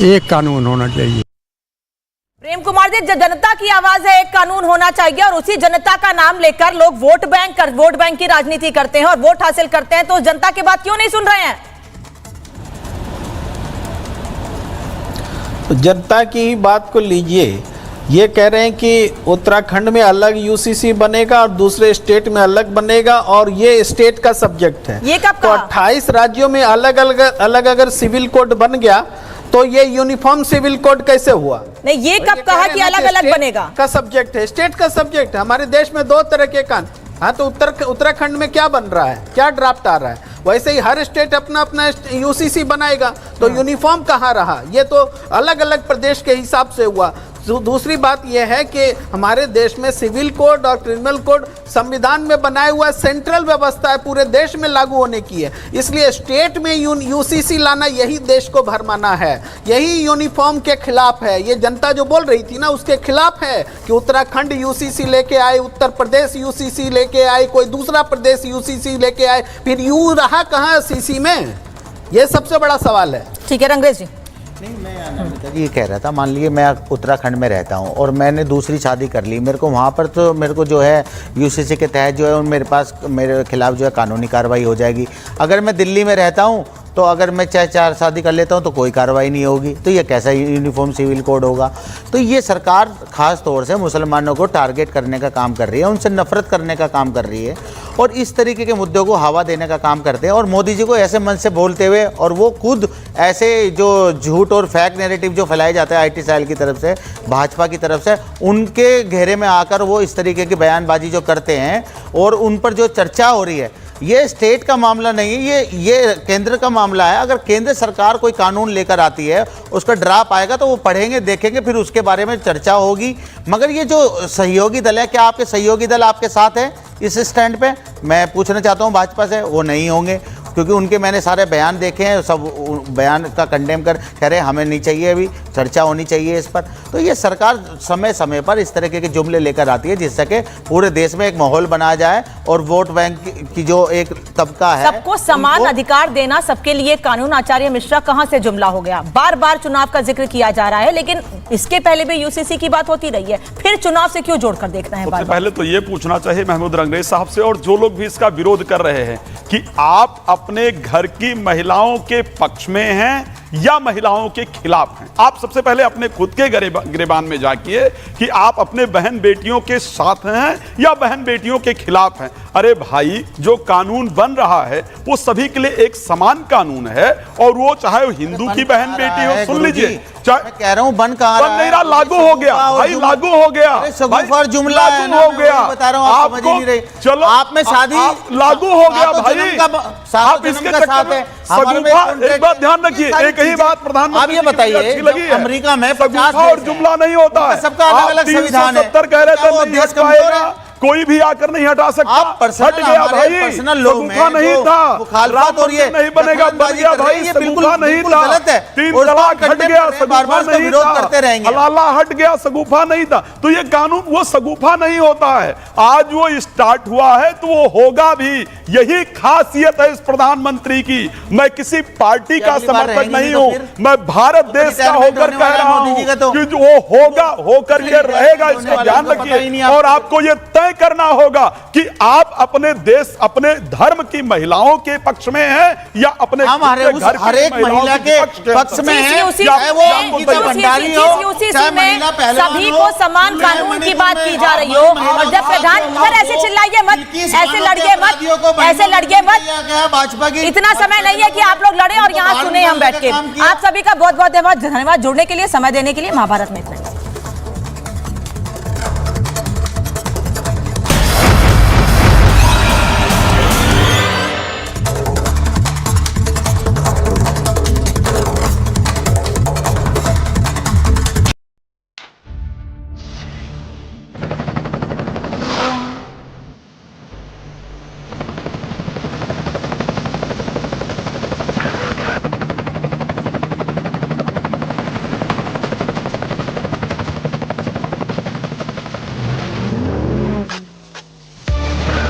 [SPEAKER 20] एक कानून होना चाहिए।
[SPEAKER 1] प्रेम कुमार जी, जनता की आवाज है, एक कानून होना चाहिए, और उसी जनता का नाम लेकर लोग वोट बैंक की राजनीति करते हैं और वोट हासिल करते हैं। तो जनता की बात क्यों नहीं सुन रहे हैं?
[SPEAKER 13] तो जनता की बात को लीजिए, ये कह रहे हैं कि उत्तराखंड में अलग यूसीसी बनेगा और दूसरे स्टेट में अलग बनेगा, और ये स्टेट का सब्जेक्ट है।
[SPEAKER 1] ये कब
[SPEAKER 13] तो 28 राज्यों में अलग अलग अगर सिविल कोड बन गया तो ये यूनिफॉर्म सिविल कोड कैसे हुआ?
[SPEAKER 1] नहीं, ये कब कहा कि अलग अलग बनेगा?
[SPEAKER 13] का सब्जेक्ट है, स्टेट का सब्जेक्ट है। हमारे देश में 2 तरह के कानून। हाँ, तो उत्तराखंड में क्या बन रहा है, क्या ड्राफ्ट आ रहा है, वैसे ही हर स्टेट अपना अपना यूसीसी बनाएगा। तो यूनिफॉर्म कहाँ रहा? ये तो अलग अलग प्रदेश के हिसाब से हुआ। दूसरी बात यह है कि हमारे देश में सिविल कोड और क्रिमिनल कोड संविधान में बनाया हुआ सेंट्रल व्यवस्था है, पूरे देश में लागू होने की है। इसलिए स्टेट में यूसीसी लाना यही देश को भरमाना है, यही यूनिफॉर्म के खिलाफ है। ये जनता जो बोल रही थी ना, उसके खिलाफ है कि उत्तराखंड यूसीसी लेके आए, उत्तर प्रदेश यूसीसी लेके आए, कोई दूसरा प्रदेश यूसीसी लेके आए, फिर यू रहा कहाँ सीसी में? ये सबसे बड़ा सवाल है।
[SPEAKER 1] ठीक है रंगरेज जी।
[SPEAKER 21] नहीं, मैं ये कह रहा था, मान लीजिए मैं उत्तराखंड में रहता हूँ और मैंने दूसरी शादी कर ली, मेरे को वहाँ पर तो मेरे को जो है यूसीसी के तहत जो है मेरे खिलाफ जो है कानूनी कार्रवाई हो जाएगी। अगर मैं दिल्ली में रहता हूँ तो अगर मैं चाहे 4 शादी कर लेता हूँ तो कोई कार्रवाई नहीं होगी। तो ये कैसा यूनिफॉर्म सिविल कोड होगा? तो ये सरकार खास तौर से मुसलमानों को टारगेट करने का काम कर रही है, उनसे नफरत करने का काम कर रही है और इस तरीके के मुद्दों को हवा देने का काम करते हैं। और मोदी जी को ऐसे मन से बोलते हुए, और वो खुद ऐसे जो झूठ और फेक नैरेटिव जो फैलाए जाते हैं आईटी सेल की तरफ से, भाजपा की तरफ से, उनके घेरे में आकर वो इस तरीके की बयानबाजी जो करते हैं और उन पर जो चर्चा हो रही है, ये स्टेट का मामला नहीं है, ये केंद्र का मामला है। अगर केंद्र सरकार कोई कानून लेकर आती है, उसका ड्राफ्ट आएगा तो वो पढ़ेंगे, देखेंगे, फिर उसके बारे में चर्चा होगी। मगर ये जो सहयोगी दल है, क्या आपके सहयोगी दल आपके साथ है इस स्टैंड पे? मैं पूछना चाहता हूँ भाजपा से, वो नहीं होंगे, क्योंकि उनके मैंने सारे बयान देखे हैं, सब बयान का कंडेम कर कह रहे हैं हमें नहीं चाहिए, अभी चर्चा होनी चाहिए इस पर। तो ये सरकार समय समय पर इस तरह के जुमले लेकर आती है जिससे कि पूरे देश में एक माहौल बनाया जाए और वोट बैंक की जो एक तबका है,
[SPEAKER 1] सबको समान अधिकार देना, सबके लिए कानून। आचार्य मिश्रा, कहां से जुमला हो गया? बार बार चुनाव का जिक्र किया जा रहा है, लेकिन इसके पहले भी यूसीसी की बात होती रही है, फिर चुनाव से क्यों जोड़कर देखना है?
[SPEAKER 16] सबसे पहले तो ये पूछना चाहिए महमूद रंगरेज साहब से, और जो लोग भी इसका विरोध कर रहे हैं, कि आप अपने घर की महिलाओं के पक्ष में हैं या महिलाओं के खिलाफ हैं? आप सबसे पहले अपने खुद के गिरेबान में जाकिए कि आप अपने बहन बेटियों के साथ हैं या बहन बेटियों के खिलाफ हैं। अरे भाई, जो कानून बन रहा है वो सभी के लिए एक समान कानून है, और वो चाहे हिंदू की बहन बेटी हो, सुन लीजिए,
[SPEAKER 21] मैं कह रहा हूँ बन कहाँ रहा है?
[SPEAKER 16] नहीं रहा, लागू हो गया भाई, लागू हो गया,
[SPEAKER 21] जुमला
[SPEAKER 16] लागू हो गया।
[SPEAKER 21] बता रहा हूँ, आप समझ ही नहीं रहे।
[SPEAKER 16] चलो,
[SPEAKER 21] आप में शादी
[SPEAKER 16] लागू हो गया भाई,
[SPEAKER 21] आप इसके चक्कर में
[SPEAKER 16] एक बात ध्यान रखिए, एक ही बात प्रधानमंत्री,
[SPEAKER 21] आप ये बताइए, अमरीका में 50
[SPEAKER 16] और जुमला नहीं होता है।
[SPEAKER 21] सबका अलग अलग संविधान है,
[SPEAKER 16] कह रहे थे कोई भी आकर नहीं हटा सकता। हट गया भाई, सगुफा नहीं था, राम मंदिर नहीं बनेगा, बन गया भाई, सगुफा नहीं था, 3 तलाक हट गया, सगुफा नहीं था, हलाला हट गया, सगुफा नहीं था। तो ये कानून वो सगुफा नहीं होता है, आज वो स्टार्ट हुआ है तो वो होगा भी। यही खासियत है इस प्रधानमंत्री की। मैं किसी पार्टी का समर्थक नहीं हूं, मैं भारत देश का होकर कह रहा हूं कि वो होगा, होकर के रहेगा, इसको ध्यान रखिए। और आपको ये तय करना होगा कि आप अपने देश, अपने धर्म की महिलाओं के पक्ष में हैं या अपने घर
[SPEAKER 15] हर एक महिला के पक्ष में है, चाहे वो भंडारी हो, चाहे महिला पहलवान
[SPEAKER 1] सभी को समान कानून की बात की जा रही हो। और जब प्रधान, फिर ऐसे चिल्लाइए मत, ऐसे लड़िए मत, ऐसे लड़िए मत।
[SPEAKER 15] भाजपा की
[SPEAKER 1] इतना समय नहीं है कि आप लोग लड़े और यहाँ सुने हम बैठ के। आप सभी का बहुत बहुत धन्यवाद जुड़ने के लिए, समय देने के लिए। महाभारत में इतना।